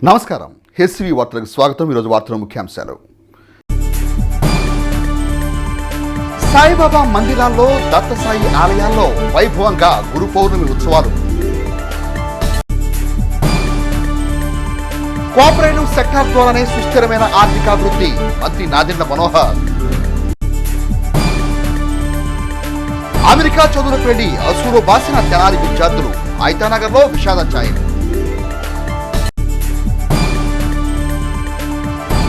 నమస్కారం. హెచ్సివి వార్తలకు స్వాగతం. ఈరోజు వార్తల ముఖ్యాంశాలు. సాయిబాబా మందిరాల్లో, దత్తసాయి ఆలయాల్లో వైభవంగా గురు పౌర్ణమి ఉత్సవాలు. కోఆపరేటివ్ సెక్టార్ ద్వారానే సుస్థిరమైన ఆర్థికాభివృద్ధి, మంత్రి నాదెండ్ల మనోహర్. అమెరికా చదువులకు వెళ్లి అసూలు బాసిన తెనాలి విద్యార్థులు, ఐతానగర్లో విషాద ఛాయలు.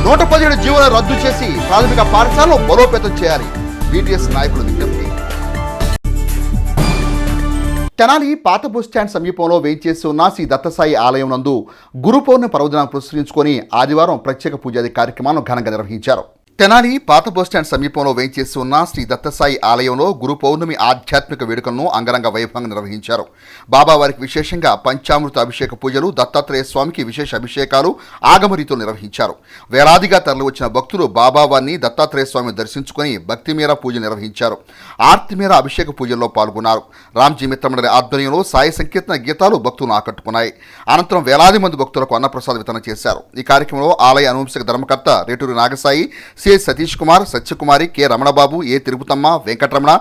117 జీవోలను రద్దు చేసి ప్రాథమిక పాఠశాలలో బలోపేతం చేయాలి, బీటీఎస్ నాయకుల విజ్ఞప్తి. తెనాలి పాత బస్టాండ్ సమీపంలో వేయించేసి ఉన్న శ్రీ దత్తసాయి ఆలయం నందు గురు పౌర్ణమి పర్వదినాన్ని పురస్కరించుకొని ఆదివారం ప్రత్యేక పూజాది కార్యక్రమాలను ఘనంగా నిర్వహించారు. తెనాలి పాత బస్టాండ్ సమీపంలో వేయించేసి ఉన్న శ్రీ దత్తసాయి ఆలయంలో గురు పౌర్ణమి ఆధ్యాత్మిక వేడుకలను అంగరంగ వైభవంగా నిర్వహించారు. బాబావారికి విశేషంగా పంచామృత అభిషేక పూజలు, దత్తాత్రేయ స్వామికి విశేష అభిషేకాలు ఆగమరీతులు నిర్వహించారు. వేలాదిగా తరలివచ్చిన భక్తులు బాబావారిని, దత్తాత్రేయ స్వామిని దర్శించుకుని భక్తిమేర పూజలు నిర్వహించారు. ఆర్తిమేర అభిషేక పూజల్లో పాల్గొన్నారు. రామ్జీ మిత్రమండలి ఆధ్వర్యంలో సాయి సంకీర్తన గీతాలు భక్తులను ఆకట్టుకున్నాయి. అనంతరం వేలాది మంది భక్తులకు అన్నప్రసాద వితరణ చేశారు. ఈ కార్యక్రమంలో ఆలయ అనువంశిక ధర్మకర్త Returi Nagasai, C Satish Kumar, Satyakumari, K Ramanababu, A Tirupatamma, Venkataramana,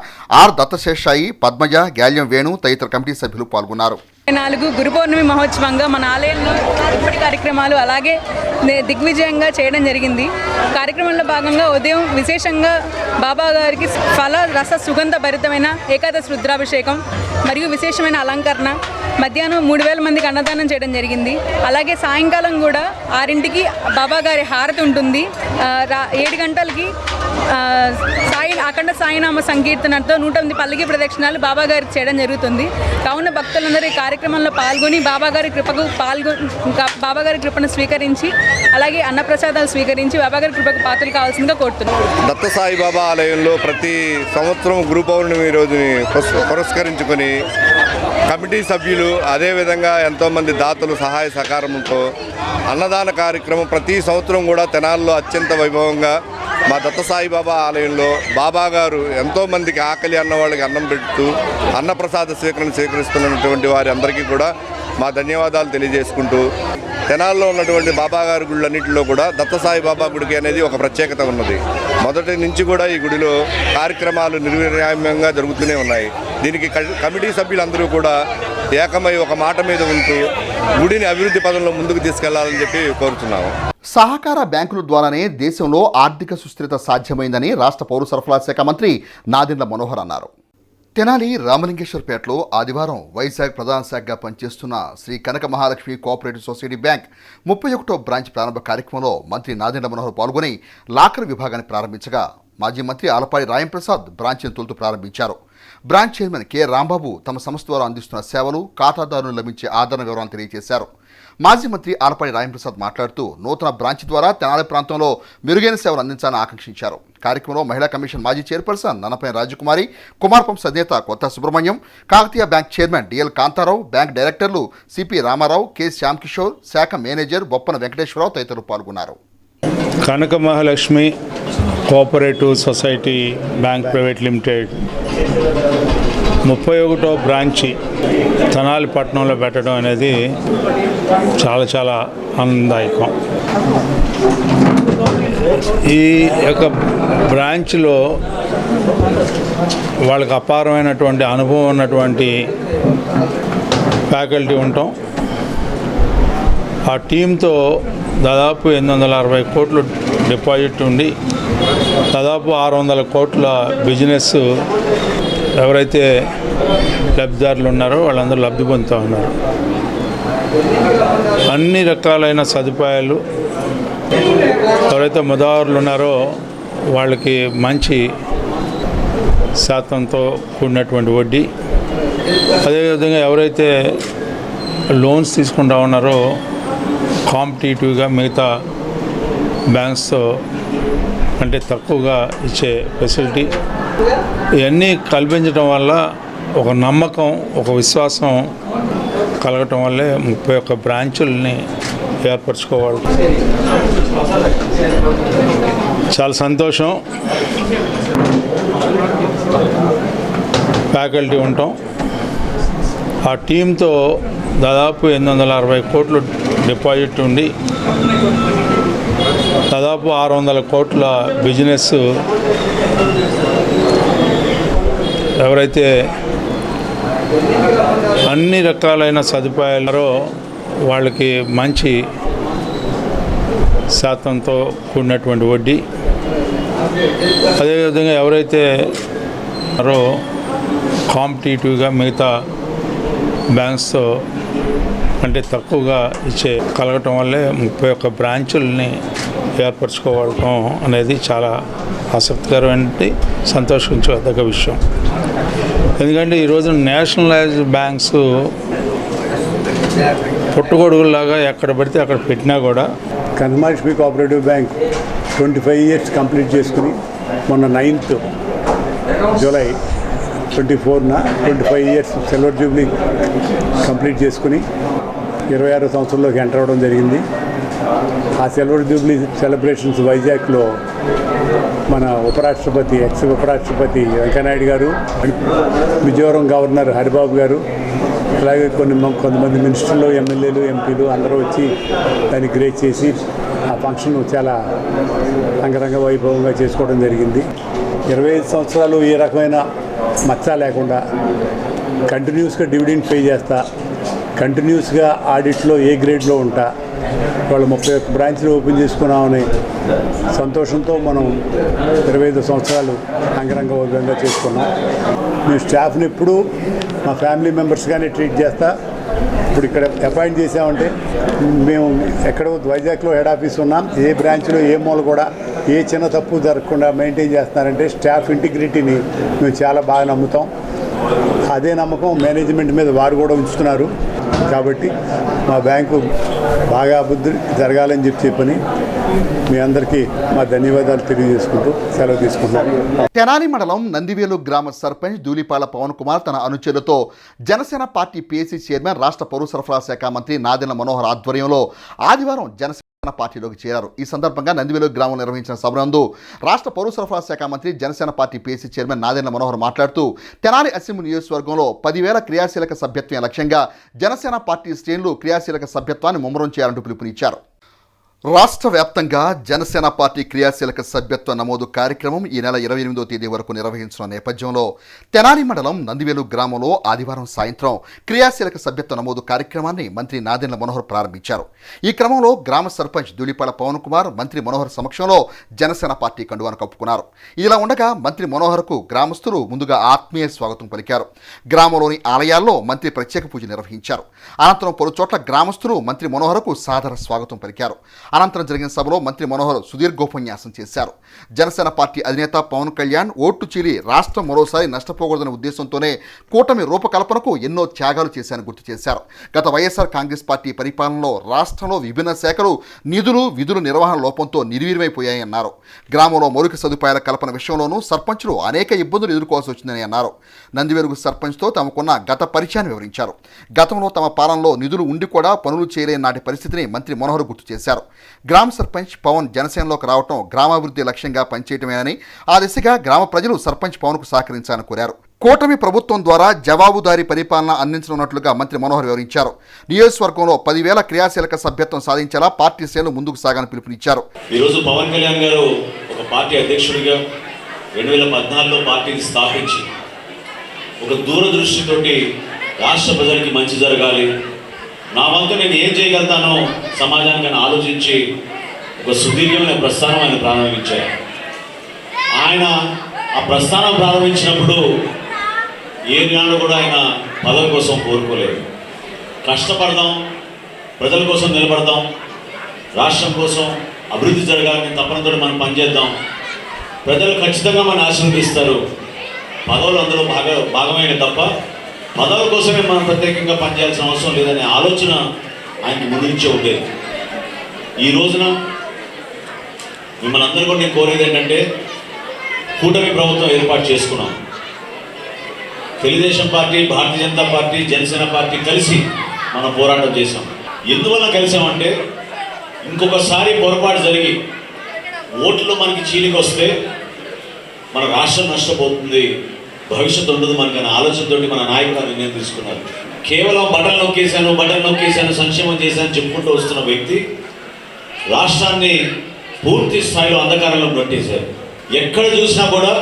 R Dattaseshayi, Padmaja, Galyam Venu తదితర కమిటీ సభ్యులు పాల్గొన్నారు. 4 గురు పౌర్ణమి మహోత్సవంగా మన ఆలయంలో ఇప్పటి కార్యక్రమాలు అలాగే దిగ్విజయంగా చేయడం జరిగింది. కార్యక్రమంలో భాగంగా ఉదయం విశేషంగా బాబా గారికి ఫల రస సుగంధ భరితమైన ఏకాదశి రుద్రాభిషేకం మరియు విశేషమైన అలంకరణ, మధ్యాహ్నం 3000 మందికి అన్నదానం చేయడం జరిగింది. అలాగే సాయంకాలం కూడా 6ంటికి బాబా గారి హారతి ఉంటుంది. 7 గంటలకి అఖండ సాయినామ సంకీర్తనతో 108 పల్లకి ప్రదక్షిణాలు బాబా గారికి చేయడం జరుగుతుంది. కావున భక్తులందరూ ఈ కార్యక్రమంలో పాల్గొని బాబాగారి కృపను స్వీకరించి అలాగే అన్నప్రసాదాలు స్వీకరించి బాబాగారి కృపకు పాత్రలు కావాల్సిందిగా కోరుతున్నాం. దత్త సాయిబాబా ఆలయంలో ప్రతి సంవత్సరం గురు పౌర్ణమి రోజుని పురస్కరించుకొని కమిటీ సభ్యులు అదేవిధంగా ఎంతోమంది దాతలు సహాయ సహకారంతో అన్నదాన కార్యక్రమం ప్రతి సంవత్సరం కూడా తెనాల్లో అత్యంత వైభవంగా మా దత్త సాయిబాబా ఆలయంలో బాబా గారు ఎంతోమందికి ఆకలి అన్న వాళ్ళకి అన్నం పెడుతూ అన్నప్రసాద స్వీకరిస్తున్నటువంటి వారి అందరికీ కూడా మా ధన్యవాదాలు తెలియజేసుకుంటూ, తెనాల్లో ఉన్నటువంటి బాబా గారి గుళ్ళన్నింటిలో కూడా దత్త సాయిబాబా గుడికి అనేది ఒక ప్రత్యేకత ఉన్నది. మొదటి నుంచి కూడా ఈ గుడిలో కార్యక్రమాలు నిర్విరామ్యంగా జరుగుతూనే ఉన్నాయి. దీనికి కమిటీ సభ్యులందరూ కూడా ఏకమై ఒక మాట మీద ఉంటూ గుడిని అభివృద్ధి పదంలో ముందుకు తీసుకెళ్లాలని చెప్పి కోరుతున్నాము. సహకార బ్యాంకుల ద్వారానే దేశంలో ఆర్థిక సుస్థిరత సాధ్యమైందని రాష్ట్ర పౌర సరఫరాల శాఖ మంత్రి నాదెండ్ల మనోహర్ అన్నారు. తెనాలి రామలింగేశ్వరపేటలో ఆదివారం వైజాగ్ ప్రధాన శాఖగా పనిచేస్తున్న Shri Kanaka Mahalakshmi cooperative society bank 31వ బ్రాంచ్ ప్రారంభ కార్యక్రమంలో మంత్రి నాదెండ్ల మనోహర్ పాల్గొని లాకర్ విభాగాన్ని ప్రారంభించగా మాజీ మంత్రి ఆలపాడి రాయంప్రసాద్ బ్రాంచ్ను తొలుతూ ప్రారంభించారు. బ్రాంచ్ చైర్మన్ కె రాంబాబు తమ సంస్థ ద్వారా అందిస్తున్న సేవలు, ఖాతాదారులు లభించే ఆదరణ వివరాలను తెలియజేశారు. మాజీ మంత్రి ఆలపాడి రాయంప్రసాద్ మాట్లాడుతూ నూతన బ్రాంచ్ ద్వారా తెనాలి ప్రాంతంలో మెరుగైన సేవలు అందించాలని ఆకాంక్షించారు. కార్యక్రమంలో మహిళా కమిషన్ మాజీ చైర్పర్సన్ నన్నపైన రాజకుమారి, కుమార్ పంప్స్ అధినేత Kotha Subrahmanyam, Kakatiya bank chairman DL Kantharao, bank డైరెక్టర్లు సిపి రామారావు, కె శ్యామ్కిషోర్, శాఖ మేనేజర్ బొప్పన వెంకటేశ్వరరావు తదితరులు పాల్గొన్నారు. Kanaka Mahalakshmi cooperative society bank private limited 31వ బ్రాంచి తెనాలి పట్టణంలో పెట్టడం అనేది చాలా ఆనందదాయకం. ఈ యొక్క బ్రాంచ్లో వాళ్ళకి అపారమైనటువంటి అనుభవం ఉన్నటువంటి ఫ్యాకల్టీ ఉంటాం. ఆ టీంతో దాదాపు 860 కోట్లు డిపాజిట్ ఉండి దాదాపు 600 కోట్ల బిజినెస్ ఎవరైతే లబ్ధిదారులు ఉన్నారో వాళ్ళందరూ లబ్ధి పొందుతూ ఉన్నారు. అన్ని రకాలైన సదుపాయాలు ఎవరైతే ముదారులు ఉన్నారో వాళ్ళకి మంచి శాతంతో కూడినటువంటి వడ్డీ, అదేవిధంగా ఎవరైతే లోన్స్ తీసుకుంటూ ఉన్నారో కాంపిటేటివ్గా మిగతా బ్యాంక్స్తో అంటే తక్కువగా ఇచ్చే ఫెసిలిటీ, ఇవన్నీ కల్పించడం వల్ల ఒక నమ్మకం, ఒక విశ్వాసం కలగటం వల్లే 31 బ్రాంచుల్ని ఏర్పరచుకోవాలి. చాలా సంతోషం. ఫ్యాకల్టీ ఉంటాం. ఆ టీంతో దాదాపు 860 కోట్లు డిపాజిట్ ఉండి దాదాపు 600 కోట్ల బిజినెస్ ఎవరైతే అన్ని రకాలైన సదుపాయాలరో వాళ్ళకి మంచి శాతంతో కూడినటువంటి వడ్డీ, అదేవిధంగా ఎవరైతే కాంపిటేటివ్గా మిగతా బ్యాంక్స్తో అంటే తక్కువగా కలగటం వల్లే 31 బ్రాంచుల్ని ఏర్పరచుకోవడం అనేది చాలా ఆసక్తికరమైన సంతోషించదగ్గ విషయం. ఎందుకంటే ఈరోజు నేషనలైజ్డ్ బ్యాంక్స్ పుట్టుగొడుగులాగా ఎక్కడ పడితే అక్కడ పెట్టినా కూడా కన్మహాలక్ష్మి కోఆపరేటివ్ బ్యాంక్ 25 ఇయర్స్ కంప్లీట్ చేసుకుని మొన్న 9th జూలై 24న 25 ఇయర్స్ సిల్వర్ జూబ్లీ కంప్లీట్ చేసుకుని 26వ సంవత్సరంలోకి ఎంటర్ అవ్వడం జరిగింది. ఆ సిల్వర్ జూబ్లీ సెలబ్రేషన్స్ వైజాగ్లో మన ఉపరాష్ట్రపతి ఎక్స్ ఉపరాష్ట్రపతి వెంకయ్యనాయుడు గారు, మిజోరం గవర్నర్ హరిబాబు గారు, అలాగే కొంతమంది మినిస్టర్లు, ఎమ్మెల్యేలు, ఎంపీలు అందరూ వచ్చి దాన్ని గ్రేస్ చేసి ఆ ఫంక్షన్ చాలా అంగరంగ వైభవంగా చేసుకోవడం జరిగింది. 25 సంవత్సరాలు ఏ రకమైన మచ్చ లేకుండా కంటిన్యూస్గా డివిడెండ్ పే చేస్తా, కంటిన్యూస్గా ఆడిట్లో ఏ గ్రేడ్లో ఉంటా, వాళ్ళు 31 బ్రాంచ్లు ఓపెన్ చేసుకున్నామని సంతోషంతో మనం 25 సంవత్సరాలు అంగరంగ వైభవంగా చేసుకున్నాం. మేము స్టాఫ్ని ఎప్పుడూ మా ఫ్యామిలీ మెంబర్స్గానే ట్రీట్ చేస్తా. ఇప్పుడు ఇక్కడ అపాయింట్ చేసామంటే మేము ఎక్కడో వైజాగ్లో హెడ్ ఆఫీస్ ఉన్నాం, ఏ బ్రాంచ్లో ఏ మూల కూడా ఏ చిన్న తప్పు జరగకుండా మెయింటైన్ చేస్తున్నారంటే స్టాఫ్ ఇంటిగ్రిటీని మేము చాలా బాగా నమ్ముతాం. అదే నమ్మకం మేనేజ్మెంట్ మీద వారు కూడా ఉంచుతున్నారు. కాబట్టి మా బ్యాంకు బాగా అభివృద్ధి జరగాలని చెప్పని మీ అందరికీ మా ధన్యవాదాలు తెలియజేసుకుంటూ సెలవు తీసుకుంటున్నాను. తెనాలి మండలం నందివేలు గ్రామ సర్పంచ్ ధూళిపాల పవన్ కుమార్ తన అనుచరులతో జనసేన పార్టీ పీఏసీ చైర్మన్ రాష్ట్ర పౌర సరఫరా శాఖ మంత్రి నాదెండ్ల మనోహర్ ఆధ్వర్యంలో ఆదివారం జనసేన పార్టీలోకి చేరారు. ఈ సందర్భంగా నందివేలు గ్రామంలో నిర్వహించిన సభనందు రాష్ట్ర పౌర సరఫరా శాఖ మంత్రి Janasena party PAC chairman Nadendla Manohar మాట్లాడుతూ తెనాలి అసెంబ్లీ నియోజకవర్గంలో 10,000 క్రియాశీలక సభ్యత్వం లక్ష్యంగా జనసేన పార్టీ శ్రేణులు క్రియాశీలక సభ్యత్వాన్ని ముమ్మరం చేయాలంటూ పిలుపునిచ్చారు. రాష్ట్ర వ్యాప్తంగా జనసేన పార్టీ క్రియాశీలక సభ్యత్వ నమోదు కార్యక్రమం ఈ నెల 28వ తేదీ వరకు నిర్వహించిన నేపథ్యంలో తెనాలి మండలం నందివేలు గ్రామంలో ఆదివారం సాయంత్రం క్రియాశీలక సభ్యత్వ నమోదు కార్యక్రమాన్ని మంత్రి నాదెండ్ల మనోహర్ ప్రారంభించారు. ఈ క్రమంలో గ్రామ సర్పంచ్ ధూళిపాల పవన్ కుమార్ మంత్రి మనోహర్ సమక్షంలో జనసేన పార్టీ కండువాను కప్పుకున్నారు. ఇలా ఉండగా మంత్రి మనోహర్కు గ్రామస్తులు ముందుగా ఆత్మీయ స్వాగతం పలికారు. గ్రామంలోని ఆలయాల్లో మంత్రి ప్రత్యేక పూజ నిర్వహించారు. అనంతరం పలు చోట్ల గ్రామస్తులు మంత్రి మనోహర్కు సాదర స్వాగతం పలికారు. అనంతరం జరిగిన సభలో మంత్రి మనోహర్ సుదీర్ఘోపన్యాసం చేశారు. జనసేన పార్టీ అధినేత పవన్ కళ్యాణ్ ఓట్లు చీలి రాష్ట్రం మరోసారి నష్టపోకూడదనే ఉద్దేశంతోనే కూటమి రూపకల్పనకు ఎన్నో త్యాగాలు చేశారని గుర్తు చేశారు. గత వైఎస్ఆర్ కాంగ్రెస్ పార్టీ పరిపాలనలో రాష్ట్రంలో విభిన్న శాఖలు విధుల నిర్వహణ లోపంతో నిర్వీర్యమైపోయాయన్నారు. గ్రామంలో మౌలిక సదుపాయాల కల్పన విషయంలోనూ సర్పంచులు అనేక ఇబ్బందులు ఎదుర్కోవాల్సి వచ్చిందని అన్నారు. నందివేలుగు సర్పంచ్తో తమకున్న గత పరిచయాన్ని వివరించారు. గతంలో తమ పాలనలో నిధులు ఉండి కూడా పనులు చేయలేని నాటి పరిస్థితిని మంత్రి మనోహర్ గుర్తు చేశారు. గ్రామ సర్పంచ్ పవన్ జనసేనలోకి రావడం గ్రామాభివృద్ధి లక్ష్యంగా పనిచేయటమేనని, ఆ దిశగా గ్రామ ప్రజలు సర్పంచ్ పవన్కు సహకరించాలని కోరారు. కూటమి ప్రభుత్వం ద్వారా జవాబుదారీ పరిపాలన అందించనున్నట్లుగా మంత్రి మనోహర్ వివరించారు. నియోజకవర్గంలో 10,000 క్రియాశీలక సభ్యత్వం సాధించేలా పార్టీ శ్రేణులు ముందుకు సాగాలని పిలుపునిచ్చారు. ఈరోజు పవన్ కళ్యాణ్ గారు ఒక పార్టీ అధ్యక్షుడిగా 2014లో పార్టీని స్థాపించి ఒక దూరదృష్టితోటి రాష్ట్ర ప్రజలకి మంచి జరగాలి, నా వంతు నేను ఏం చేయగలుగుతానో సమాజానికి ఆలోచించి ఒక సుదీర్ఘమైన ప్రస్థానం ఆయన ప్రారంభించారు. ఆయన ఆ ప్రస్థానం ప్రారంభించినప్పుడు ఏ నాడు కూడా ఆయన పదవి కోసం కోరుకోలేదు. కష్టపడదాం, ప్రజల కోసం నిలబడదాం, రాష్ట్రం కోసం అభివృద్ధి జరగాలని తపనతో మనం పనిచేద్దాం, ప్రజలు ఖచ్చితంగా మనం ఆశీర్వదిస్తారు, పదవులు అందులో భాగమైన తప్ప పదవుల కోసమే మనం ప్రత్యేకంగా పనిచేయాల్సిన అవసరం లేదనే ఆలోచన ఆయనకి ముందు నుంచే ఉండేది. ఈ రోజున మిమ్మల్ని అందరూ కూడా నేను కోరేది ఏంటంటే, కూటమి ప్రభుత్వం ఏర్పాటు చేసుకున్నాం. Telugu Desam party, Bharatiya Janata party, Janasena party కలిసి మనం పోరాటం చేశాం. ఎందువల్ల కలిసామంటే, ఇంకొకసారి పొరపాటు జరిగి ఓట్లు మనకి చీలికి వస్తే మన రాష్ట్రం నష్టపోతుంది, భవిష్యత్తు ఉండదు మనకనే ఆలోచనతోటి మన నాయకులు నిర్ణయం తీసుకున్నారు. కేవలం బటన్ నొక్కేశాను సంక్షేమం చేశాను చెప్పుకుంటూ వస్తున్న వ్యక్తి రాష్ట్రాన్ని పూర్తి స్థాయిలో అంధకారంలో నెట్టేశారు. ఎక్కడ చూసినా కూడా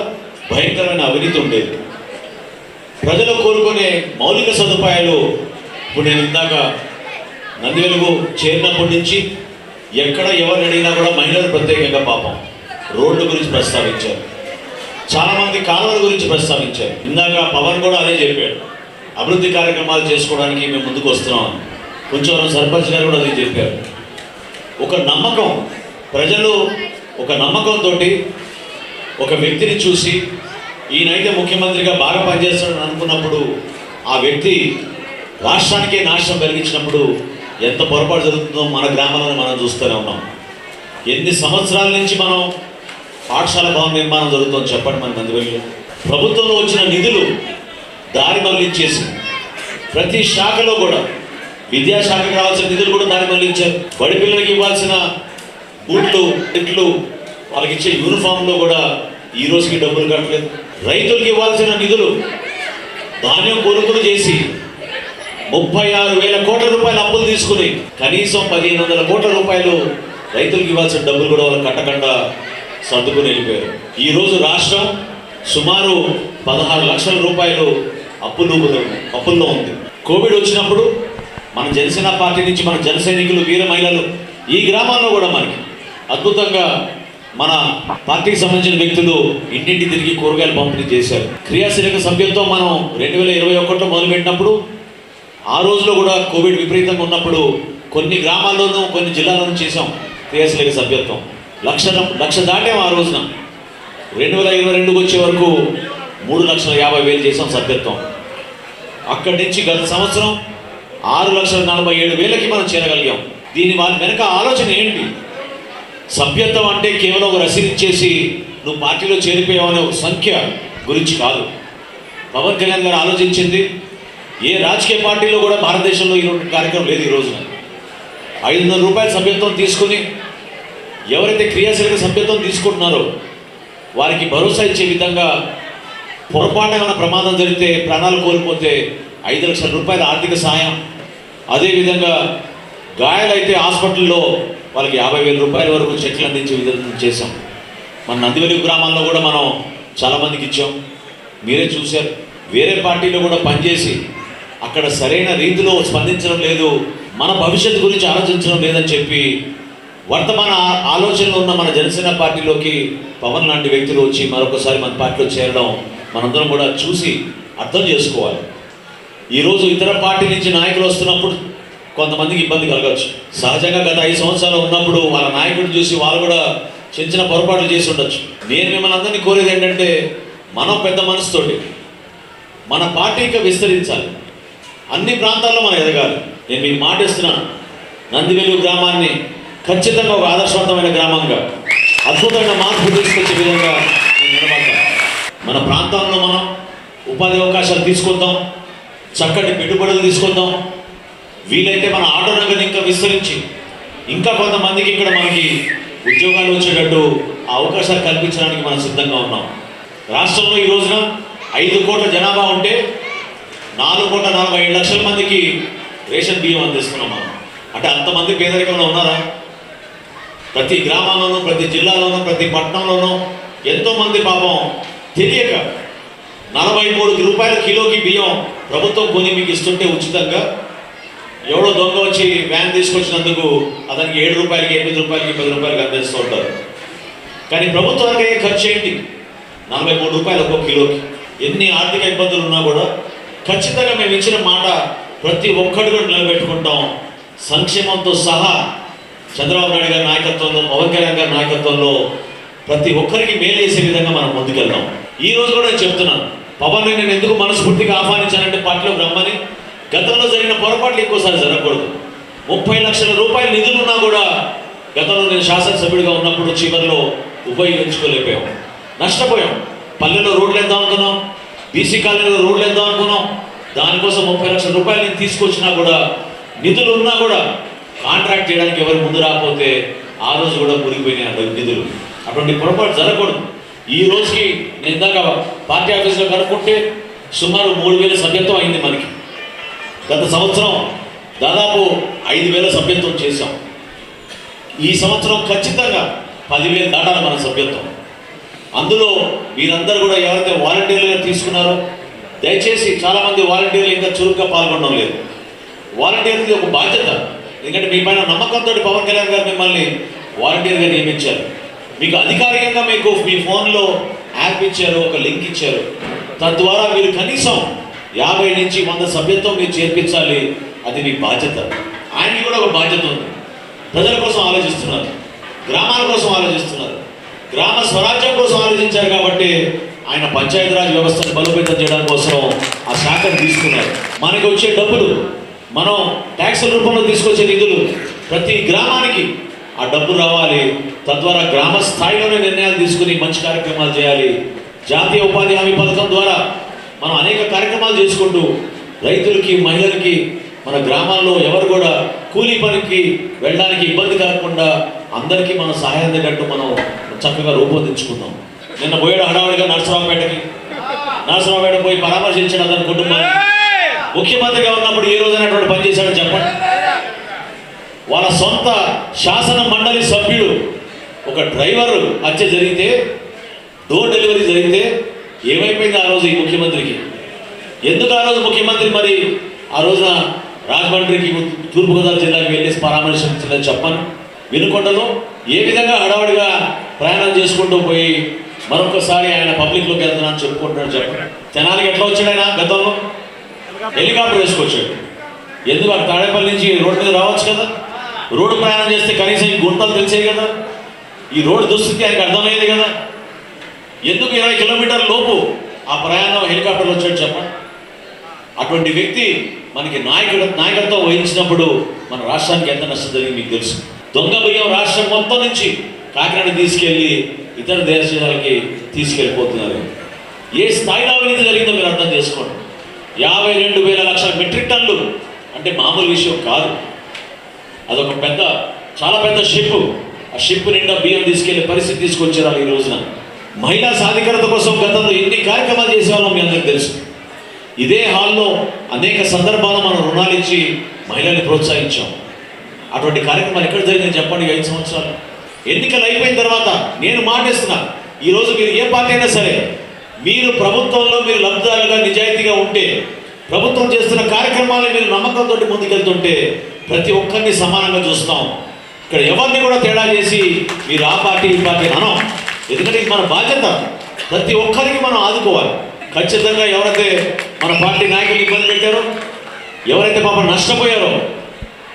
భయంకరమైన అవినీతి ఉండేది. ప్రజలు కోరుకునే మౌలిక సదుపాయాలు ఇప్పుడు నేను ఇందాక నందివెలుగు చేరినప్పటి నుంచి ఎక్కడ ఎవరు అడిగినా కూడా మహిళలు ప్రత్యేకంగా పాపం రోడ్ల గురించి ప్రస్తావించారు, చాలామంది కాలువల గురించి ప్రస్తావించారు. ఇందాక పవన్ కూడా అదే చెప్పాడు, అభివృద్ధి కార్యక్రమాలు చేసుకోవడానికి మేము ముందుకు వస్తున్నాం. కొంచెం సర్పంచ్ గారు కూడా అదే చెప్పారు. ఒక నమ్మకం, ప్రజలు ఒక నమ్మకంతో ఒక వ్యక్తిని చూసి ఈయనైతే ముఖ్యమంత్రిగా బాగా పనిచేస్తాడని అనుకున్నప్పుడు ఆ వ్యక్తి రాష్ట్రానికే నాశనం కలిగించినప్పుడు ఎంత పొరపాటు జరుగుతుందో మన గ్రామంలో మనం చూస్తూనే ఉన్నాం. ఎన్ని సంవత్సరాల నుంచి మనం పాఠశాల భవన నిర్మాణం జరుగుతుందో చెప్పండి. మన నందివెలుగులో ప్రభుత్వంలో వచ్చిన నిధులు దారి మళ్లించేసి ప్రతి శాఖలో కూడా విద్యాశాఖకు రావాల్సిన నిధులు కూడా దారి మళ్లించారు. బడి పిల్లలకి ఇవ్వాల్సిన బూట్లు, ఇట్లు, వాళ్ళకి ఇచ్చే యూనిఫామ్లో కూడా ఈ రోజుకి డబ్బులు కట్టలేదు. రైతులకు ఇవ్వాల్సిన నిధులు ధాన్యం కొనుగోలు చేసి 36,000 కోట్ల రూపాయలు అప్పులు తీసుకుని కనీసం 1,500 కోట్ల రూపాయలు రైతులకు ఇవ్వాల్సిన డబ్బులు కూడా వాళ్ళు కట్టకుండా సర్దుకుని వెళ్ళిపోయారు. ఈరోజు రాష్ట్రం సుమారు 16 లక్షల రూపాయలు అప్పుల్లో ఉంది. కోవిడ్ వచ్చినప్పుడు మన జనసేన పార్టీ నుంచి మన జన సైనికులు, వీర మహిళలు ఈ గ్రామాల్లో కూడా మనకి అద్భుతంగా మన పార్టీకి సంబంధించిన వ్యక్తులు ఇంటింటి తిరిగి కూరగాయలు పంపిణీ చేశారు. క్రియాశీలక సభ్యత్వం మనం 2021లో మొదలుపెట్టినప్పుడు ఆ రోజులో కూడా కోవిడ్ విపరీతంగా ఉన్నప్పుడు కొన్ని గ్రామాల్లోనూ కొన్ని జిల్లాల్లోనూ చేసాం క్రియాశీలక సభ్యత్వం. లక్ష దాటాం ఆ రోజున. 2022కి వచ్చే వరకు 3,50,000 చేసాం సభ్యత్వం. అక్కడి నుంచి గత సంవత్సరం 6,47,000కి మనం చేరగలిగాం. దీని వాళ్ళ వెనక ఆలోచన ఏంటి? సభ్యత్వం అంటే కేవలం ఒక రసీదు ఇచ్చేసి నువ్వు పార్టీలో చేరిపోయావనే ఒక సంఖ్య గురించి కాదు. పవన్ కళ్యాణ్ గారు ఆలోచించింది ఏ రాజకీయ పార్టీలో కూడా భారతదేశంలో ఈ కార్యక్రమం లేదు. ఈ రోజున 500 రూపాయల సభ్యత్వం తీసుకుని ఎవరైతే క్రియాశీలక సభ్యత్వం తీసుకుంటున్నారో వారికి భరోసా ఇచ్చే విధంగా పొరపాటున ఏమైనా ప్రమాదం జరిగితే ప్రాణాలు కోల్పోతే 5 లక్షల రూపాయల ఆర్థిక సాయం, అదేవిధంగా గాయాలైతే హాస్పిటల్లో వాళ్ళకి 50,000 రూపాయల వరకు చెట్లు అందించే విధంగా చేశాం. మన నందివెలుగు గ్రామాల్లో కూడా మనం చాలామందికి ఇచ్చాం. మీరే చూశారు. వేరే పార్టీలో కూడా పనిచేసి అక్కడ సరైన రీతిలో స్పందించడం లేదు, మన భవిష్యత్తు గురించి ఆలోచించడం లేదని చెప్పి వర్తమాన ఆలోచనలో ఉన్న మన జనసేన పార్టీలోకి పవన్ లాంటి వ్యక్తులు వచ్చి మరొకసారి మన పార్టీలో చేరడం మనందరం కూడా చూసి అర్థం చేసుకోవాలి. ఈరోజు ఇతర పార్టీ నుంచి నాయకులు వస్తున్నప్పుడు కొంతమందికి ఇబ్బంది కలగచ్చు. సహజంగా గత 5 సంవత్సరాలు ఉన్నప్పుడు వాళ్ళ నాయకుడిని చూసి వాళ్ళు కూడా చిన్న చిన్న పొరపాట్లు చేసి ఉండొచ్చు. నేను మిమ్మల్ని అందరినీ కోరేది ఏంటంటే మనం పెద్ద మనసుతోటి మన పార్టీకి విస్తరించాలి, అన్ని ప్రాంతాల్లో మనం ఎదగాలి. నేను మీకు మాట ఇస్తున్నాను, నందివెలుగు గ్రామాన్ని ఖచ్చితంగా ఒక ఆదర్శవంతమైన గ్రామంగా అద్భుతమైన మార్పు తీసుకొచ్చే విధంగా నేను నిలబడతాను. మన ప్రాంతంలో మనం ఉపాధి అవకాశాలు తీసుకొద్దాం, చక్కటి పెట్టుబడులు తీసుకొద్దాం. వీలైతే మన ఆటో రంగాన్ని ఇంకా విస్తరించి ఇంకా కొంతమందికి ఇక్కడ మనకి ఉద్యోగాలు వచ్చేటట్టు ఆ అవకాశాలు కల్పించడానికి మనం సిద్ధంగా ఉన్నాం. రాష్ట్రంలో ఈ రోజున 5 కోట్ల జనాభా ఉంటే 4,47,00,000 మందికి రేషన్ బియ్యం అందిస్తున్నాం మనం. అంటే అంతమంది పేదరికంలో ఉన్నారా? ప్రతి గ్రామంలోనూ, ప్రతి జిల్లాలోనూ, ప్రతి పట్టణంలోనూ ఎంతోమంది పాపం తెలియక 43 రూపాయల కిలోకి బియ్యం ప్రభుత్వం కొని మీకు ఇస్తుంటే ఉచితంగా ఎవడో దొంగ వచ్చి వ్యాన్ తీసుకొచ్చినందుకు అతనికి 7 రూపాయలకి, 8 రూపాయలకి, 10 రూపాయలకి అందిస్తూ ఉంటారు. కానీ ప్రభుత్వానికి అయ్యే ఖర్చు ఏంటి? 43 రూపాయలు ఒక్కొక్క కిలోకి. ఎన్ని ఆర్థిక ఇబ్బందులు ఉన్నా కూడా ఖచ్చితంగా మేము ఇచ్చిన మాట ప్రతి ఒక్కటి కూడా నిలబెట్టుకుంటాం. సంక్షేమంతో సహా చంద్రబాబు నాయుడు గారి నాయకత్వంలో, పవన్ కళ్యాణ్ గారి నాయకత్వంలో ప్రతి ఒక్కరికి మేలు చేసే విధంగా మనం ముందుకెళ్దాం. ఈ రోజు కూడా నేను చెప్తున్నాను, పవన్ని నేను ఎందుకు మనస్ఫూర్తిగా ఆహ్వానించానంటే పార్టీలోకి రమ్మని. గతంలో జరిగిన పొరపాట్లు ఇంకోసారి జరగకూడదు. 30 లక్షల రూపాయల నిధులున్నా కూడా గతంలో నేను శాసనసభ్యుడిగా ఉన్నప్పుడు చివరిలో ఉపయోగించుకోలేకపోయాం, నష్టపోయాం. పల్లెల్లో రోడ్లు వేద్దాం అనుకున్నాం, బీసీ కాలనీలో రోడ్లు వేద్దాం అనుకున్నాం. దానికోసం 30 లక్షల రూపాయలు నేను తీసుకొచ్చినా కూడా నిధులు ఉన్నా కూడా కాంట్రాక్ట్ చేయడానికి ఎవరు ముందు రాకపోతే ఆ రోజు కూడా మురిగిపోయినాయి నిధులు. అటువంటి పొరపాటు జరగకూడదు. ఈ రోజుకి నేను ఇందాక పార్టీ ఆఫీస్లో కనుక్కుంటే సుమారు 3,000 సభ్యత్వం అయింది మనకి. గత సంవత్సరం దాదాపు 5,000 సభ్యత్వం చేశాం. ఈ సంవత్సరం ఖచ్చితంగా 10,000 దాటాలి మన సభ్యత్వం. అందులో మీరందరూ కూడా ఎవరైతే వాలంటీర్లుగా తీసుకున్నారో దయచేసి చాలామంది వాలంటీర్లు ఇంకా చురుగ్గా పాల్గొనడం లేదు. వాలంటీర్ది ఒక బాధ్యత, ఎందుకంటే మీ పైన నమ్మకంతో పవన్ కళ్యాణ్ గారు మిమ్మల్ని వాలంటీర్గా నియమించారు. మీకు అధికారికంగా మీ ఫోన్లో యాప్ ఇచ్చారు, ఒక లింక్ ఇచ్చారు. తద్వారా మీరు కనీసం 50 నుంచి 100 సభ్యత్వం మీరు చేర్పించాలి. అది మీ బాధ్యత. ఆయనకి కూడా ఒక బాధ్యత ఉంది. ప్రజల కోసం ఆలోచిస్తున్నారు, గ్రామాల కోసం ఆలోచిస్తున్నారు, గ్రామ స్వరాజ్యం కోసం ఆలోచించారు. కాబట్టి ఆయన పంచాయతీరాజ్ వ్యవస్థను బలోపేతం చేయడం కోసం ఆ శాఖను తీసుకున్నారు. మనకి వచ్చే డబ్బులు, మనం ట్యాక్సుల రూపంలో తీసుకొచ్చే నిధులు ప్రతి గ్రామానికి ఆ డబ్బు రావాలి. తద్వారా గ్రామ స్థాయిలోనే నిర్ణయాలు తీసుకుని మంచి కార్యక్రమాలు చేయాలి. జాతీయ ఉపాధి హామీ పథకం ద్వారా మనం అనేక కార్యక్రమాలు చేసుకుంటూ రైతులకి, మహిళలకి, మన గ్రామాల్లో ఎవరు కూడా కూలీ పనికి వెళ్ళడానికి ఇబ్బంది కలగకుండా అందరికీ మనం సహాయం తగ్గట్టు మనం చక్కగా రూపొందించుకుందాం. నిన్న పోయాడు హడావుడిగా నరసరావుపేట పోయి పరామర్శించాడు అతని కుటుంబాన్ని. ముఖ్యమంత్రిగా ఉన్నప్పుడు ఏ రోజైనటువంటి పని చేశాడో చెప్పండి. వాళ్ళ సొంత శాసన మండలి సభ్యుడు ఒక డ్రైవర్ హత్య జరిగితే, డోర్ డెలివరీ జరిగితే ఏమైపోయింది ఆ రోజు ఈ ముఖ్యమంత్రికి? ఎందుకు ఆ రోజు ముఖ్యమంత్రి మరి ఆ రోజున రాజమండ్రికి, తూర్పుగోదావరి జిల్లాకి వెళ్ళేసి పరామర్శించలేదు చెప్పండి. వినుకొండలో ఏ విధంగా హడావుడిగా ప్రయాణం చేసుకుంటూ పోయి మరొకసారి ఆయన పబ్లిక్లోకి వెళ్తున్నాను చెప్పుకుంటున్నాడు చెప్పండి. తెనాలికి ఎట్లా వచ్చాడు ఆయన? గతంలో హెలికాప్టర్ వేసుకొచ్చాడు. ఎందుకు అక్కడ తాడేపల్లి నుంచి రోడ్డు మీద రావచ్చు కదా? రోడ్డు ప్రయాణం చేస్తే కనీసం ఈ గుంతలు తెలిసేది కదా, ఈ రోడ్డు దుస్థితి ఆయనకు అర్థమయ్యేది కదా. ఎందుకు 20 కిలోమీటర్ల లోపు ఆ ప్రయాణం హెలికాప్టర్లో వచ్చాడు చెప్పండి. అటువంటి వ్యక్తి మనకి నాయకత్వం వహించినప్పుడు మన రాష్ట్రానికి ఎంత నష్టం జరిగింది మీకు తెలుసు. దొంగ బియ్యం రాష్ట్రం మొత్తం నుంచి కాకినాడ తీసుకెళ్ళి ఇతర దేశాలకి తీసుకెళ్ళిపోతున్నారు. ఏ స్థాయిలో అవినీతి జరిగిందో మీరు అర్థం చేసుకోండి. 52,000 లక్షల మెట్రిక్ టన్నులు అంటే మామూలు విషయం కాదు. అదొక చాలా పెద్ద షిప్. ఆ షిప్ నిండా బియ్యం తీసుకెళ్లే పరిస్థితి తీసుకొచ్చారు ఈ రోజున. మహిళా సాధికారత కోసం గతంలో ఎన్ని కార్యక్రమాలు చేసేవాళ్ళం మీ అందరికీ తెలుసు. ఇదే హాల్లో అనేక సందర్భాల్లో మనం రుణాలు ఇచ్చి మహిళల్ని ప్రోత్సహించాం. అటువంటి కార్యక్రమాలు ఎక్కడ జరిగిందని చెప్పండి. 5 సంవత్సరాలు ఎన్నికలు అయిపోయిన తర్వాత నేను మాటిస్తున్నా, ఈరోజు మీరు ఏ పార్టీ అయినా సరే, మీరు ప్రభుత్వంలో మీరు లబ్ధిదారులుగా నిజాయితీగా ఉంటే, ప్రభుత్వం చేస్తున్న కార్యక్రమాలు మీరు నమ్మకంతో ముందుకెళ్తుంటే ప్రతి ఒక్కరిని సమానంగా చూస్తాం. ఇక్కడ ఎవరిని కూడా తేడా చేసి మీరు ఆ పార్టీ ఈ పార్టీ అనం. ఎందుకంటే ఇది మన బాధ్యత. ప్రతి ఒక్కరికి మనం ఆదుకోవాలి. ఖచ్చితంగా ఎవరైతే మన పార్టీ నాయకులు ఇబ్బంది పెట్టారో, ఎవరైతే పాపం నష్టపోయారో,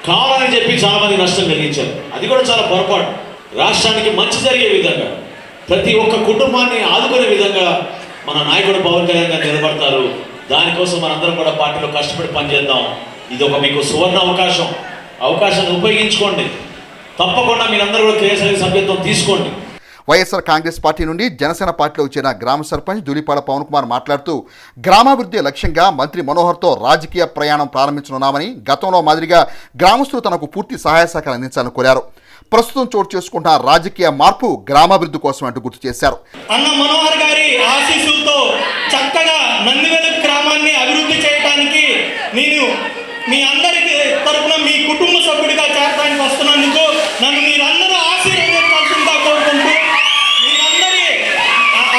కావాలని చెప్పి చాలామంది నష్టం కలిగించారు, అది కూడా చాలా పొరపాటు. రాష్ట్రానికి మంచి జరిగే విధంగా, ప్రతి ఒక్క కుటుంబాన్ని ఆదుకునే విధంగా మన నాయకుడు పవన్ కళ్యాణ్ గారు నిలబడతారు. దానికోసం మనందరం కూడా పార్టీలో కష్టపడి పనిచేద్దాం. ఇది ఒక మీకు సువర్ణ అవకాశాన్ని ఉపయోగించుకోండి. తప్పకుండా మీరందరూ కూడా కేసరి సభ్యత్వం తీసుకోండి. వైఎస్ఆర్ కాంగ్రెస్ పార్టీ నుండి జనసేన పార్టీలో చేరిన గ్రామ సర్పంచ్ ధూళిపాడ పవన్ కుమార్ మాట్లాడుతూ గ్రామాభివృద్ధి లక్ష్యంగా మంత్రి మనోహర్తో రాజకీయ ప్రయాణం ప్రారంభించనున్నామని, గతంలో మాదిరిగా గ్రామస్తులు తనకు పూర్తి సహాయ సహకారం అందించాలని కోరారు. ప్రస్తుతం చోటు చేసుకుంటున్న రాజకీయ మార్పు గ్రామాభివృద్ధి కోసం అంటూ గుర్తు చేశారు. అన్న మనోహర్ గారి ఆశీస్సులతో చక్కగా నందివెలుగు గ్రామాన్ని అభివృద్ధి చేయడానికి నేను మీ అందరికి తరపున మీ కుటుంబ సభ్యుడిగా చేరడానికి వస్తున్నందుకు నన్ను మీరందరూ ఆశీర్వదించాల్సిందిగా కోరుకుంటూ, మీరందరి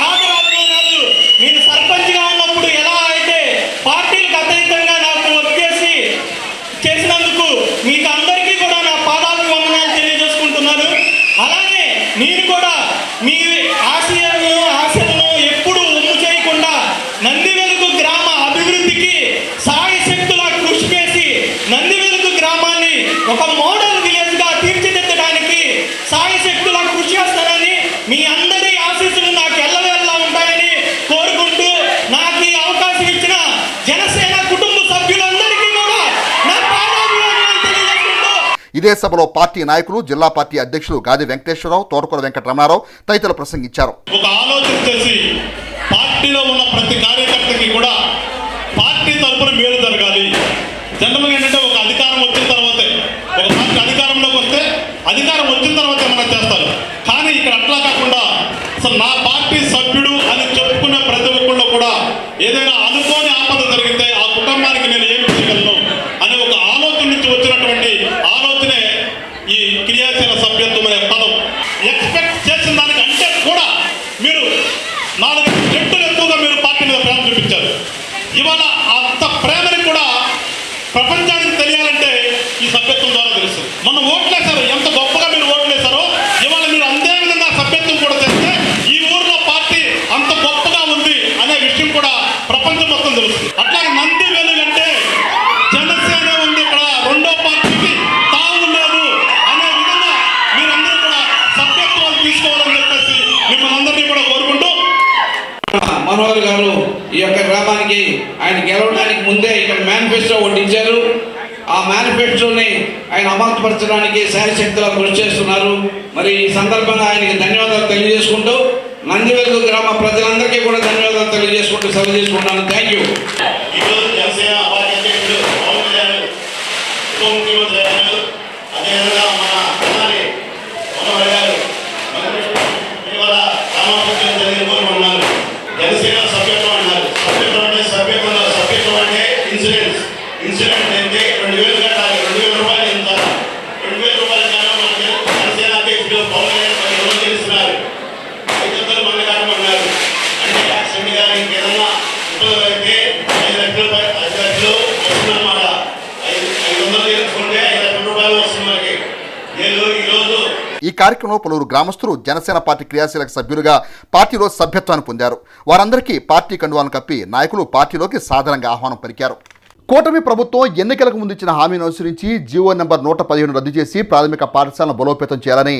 ఆదరాభిమానాలు నేను సర్పంచ్గా ఉన్నప్పుడు ఎలా అయితే పార్టీలకు అతీతంగా నాకు వచ్చేసి చేసినందుకు మీకు అందరికీ కూడా నా పాదాభివందనాలు తెలియజేసుకుంటున్నాను. అలానే నేను కూడా మీ ఆశయాలను ఎప్పుడూ ఒమ్ము చేయకుండా నందివెలుగు గ్రామ అభివృద్ధికి సాయశక్తులా కృషి చేసి నందివెలుగు గ్రామాన్ని ఒక మోడల్ విలేజ్గా తీర్చిదిద్దడానికి సాయశక్తులా కృషి చేస్తానని, మీ అందరి ఆశీస్సులు నాకు ఎల్లవేళలా ఉంటాయని కోరుకుంటూ, నాకు ఈ అవకాశం ఇచ్చిన జనసేన కుటుంబ సభ్యులందరికీ కూడా నా పాదాభివందనాలు తెలియజేసుకుంటూ. ఇదే సభలో పార్టీ నాయకులు, జిల్లా పార్టీ అధ్యక్షులు గాది వెంకటేశ్వరరావు, తోటకూర వెంకటరమణారావు తదితరులు ప్రసంగించారు. ఒక ఆలోచన చేసి పార్టీలో ఉన్న ప్రతి కార్యకర్తకి కూడా పార్టీ తరఫున మేలు జరగాలి. జనరల్గా ఏంటంటే ఒక అధికారం వచ్చిన తర్వాతే, ఒక పార్టీ అధికారంలోకి వస్తే అధికారం వచ్చిన తర్వాతే మనం చేస్తారు. కానీ ఇక్కడ అట్లా కాకుండా అసలు నా పార్టీ సభ్యుడు అని చెప్పుకునే ప్రతి ఒక్కళ్ళు కూడా ఏదైనా అనుకోని ఆపద జరిగితే ఆ కుటుంబానికి నేను ఏమి చేయగలను, మొన్న ఓట్లేశారు, ఎంత గొప్పగా మీరు ఓట్లేశారో ఇవాళ మీరు అంతే విధంగా సభ్యత్వం కూడా చేస్తే ఈ ఊర్లో పార్టీ అంత గొప్పగా ఉంది అనే విషయం కూడా ప్రపంచం మొత్తం తెలుస్తుంది. అట్లాగే నంది వెలుగంటే జనసేన ఉంది, ఇక్కడ రెండో పార్టీకి తావు లేదు అనే విధంగా మీరందరూ కూడా సభ్యత్వాలు తీసుకోవాలని చెప్పేసి మిమ్మల్ని అందరినీ కూడా కోరుకుంటూ, మనోహర్ గారు ఈ యొక్క గ్రామానికి ఆయన గెలవడానికి ముందే ఇక్కడ మేనిఫెస్టో ఒకటి ఇచ్చారు. ఆ మేనిఫెస్టోని ఆయన అమలుపరచడానికి శాయశక్తులా కృషి చేస్తున్నారు. మరి ఈ సందర్భంగా ఆయనకి ధన్యవాదాలు తెలియజేసుకుంటూ, నందివెలుగు గ్రామ ప్రజలందరికీ కూడా ధన్యవాదాలు తెలియజేసుకుంటూ సెలవు చేసుకుంటున్నాను. Thank you. ఈరోజు జనసేన పార్టీ అధ్యక్షుడు పవన్ కళ్యాణ్, ఉప ముఖ్యమంత్రి గారు, అదేవిధంగా మన ప్రధాని మనోహర్ గారు ఇవాళ రామాపురం జరిగిన కోరుకున్నారు. జనసేన సభ్యత్వం అన్నారు. సభ్యత్వం అంటే ఇన్సూరెన్స్ అంటే 2000 కట్టాలి, 2000 రూపాయలు ఇస్తారు. 2000 రూపాయల కాలం మనకి జనసేన అధ్యక్షుడు పవన్ కళ్యాణ్ 10 తెలుస్తున్నారు. 500 మంది కాటమన్నారు. అంటే యాక్సిడెంట్ గారు ఇంకేదన్నా ఇబ్బందులు అయితే 5 లక్షలు వస్తుందన్నమాట. 500 తీసుకుంటే 5 లక్షల రూపాయలు వస్తుంది మనకి. నేను ఈరోజు ఈ కార్యక్రమంలో పలువురు గ్రామస్తులు జనసేన పార్టీ క్రియాశీలక సభ్యులుగా పార్టీలో సభ్యత్వాన్ని పొందారు. వారందరికీ పార్టీ కండువాలను కప్పి నాయకులు పార్టీలోకి సాధారణంగా ఆహ్వానం పలికారు. కూటమి ప్రభుత్వం ఎన్నికలకు ముందు ఇచ్చిన హామీని అనుసరించి జీవో నెంబర్ 115 రద్దు చేసి ప్రాథమిక పాఠశాలను బలోపేతం చేయాలని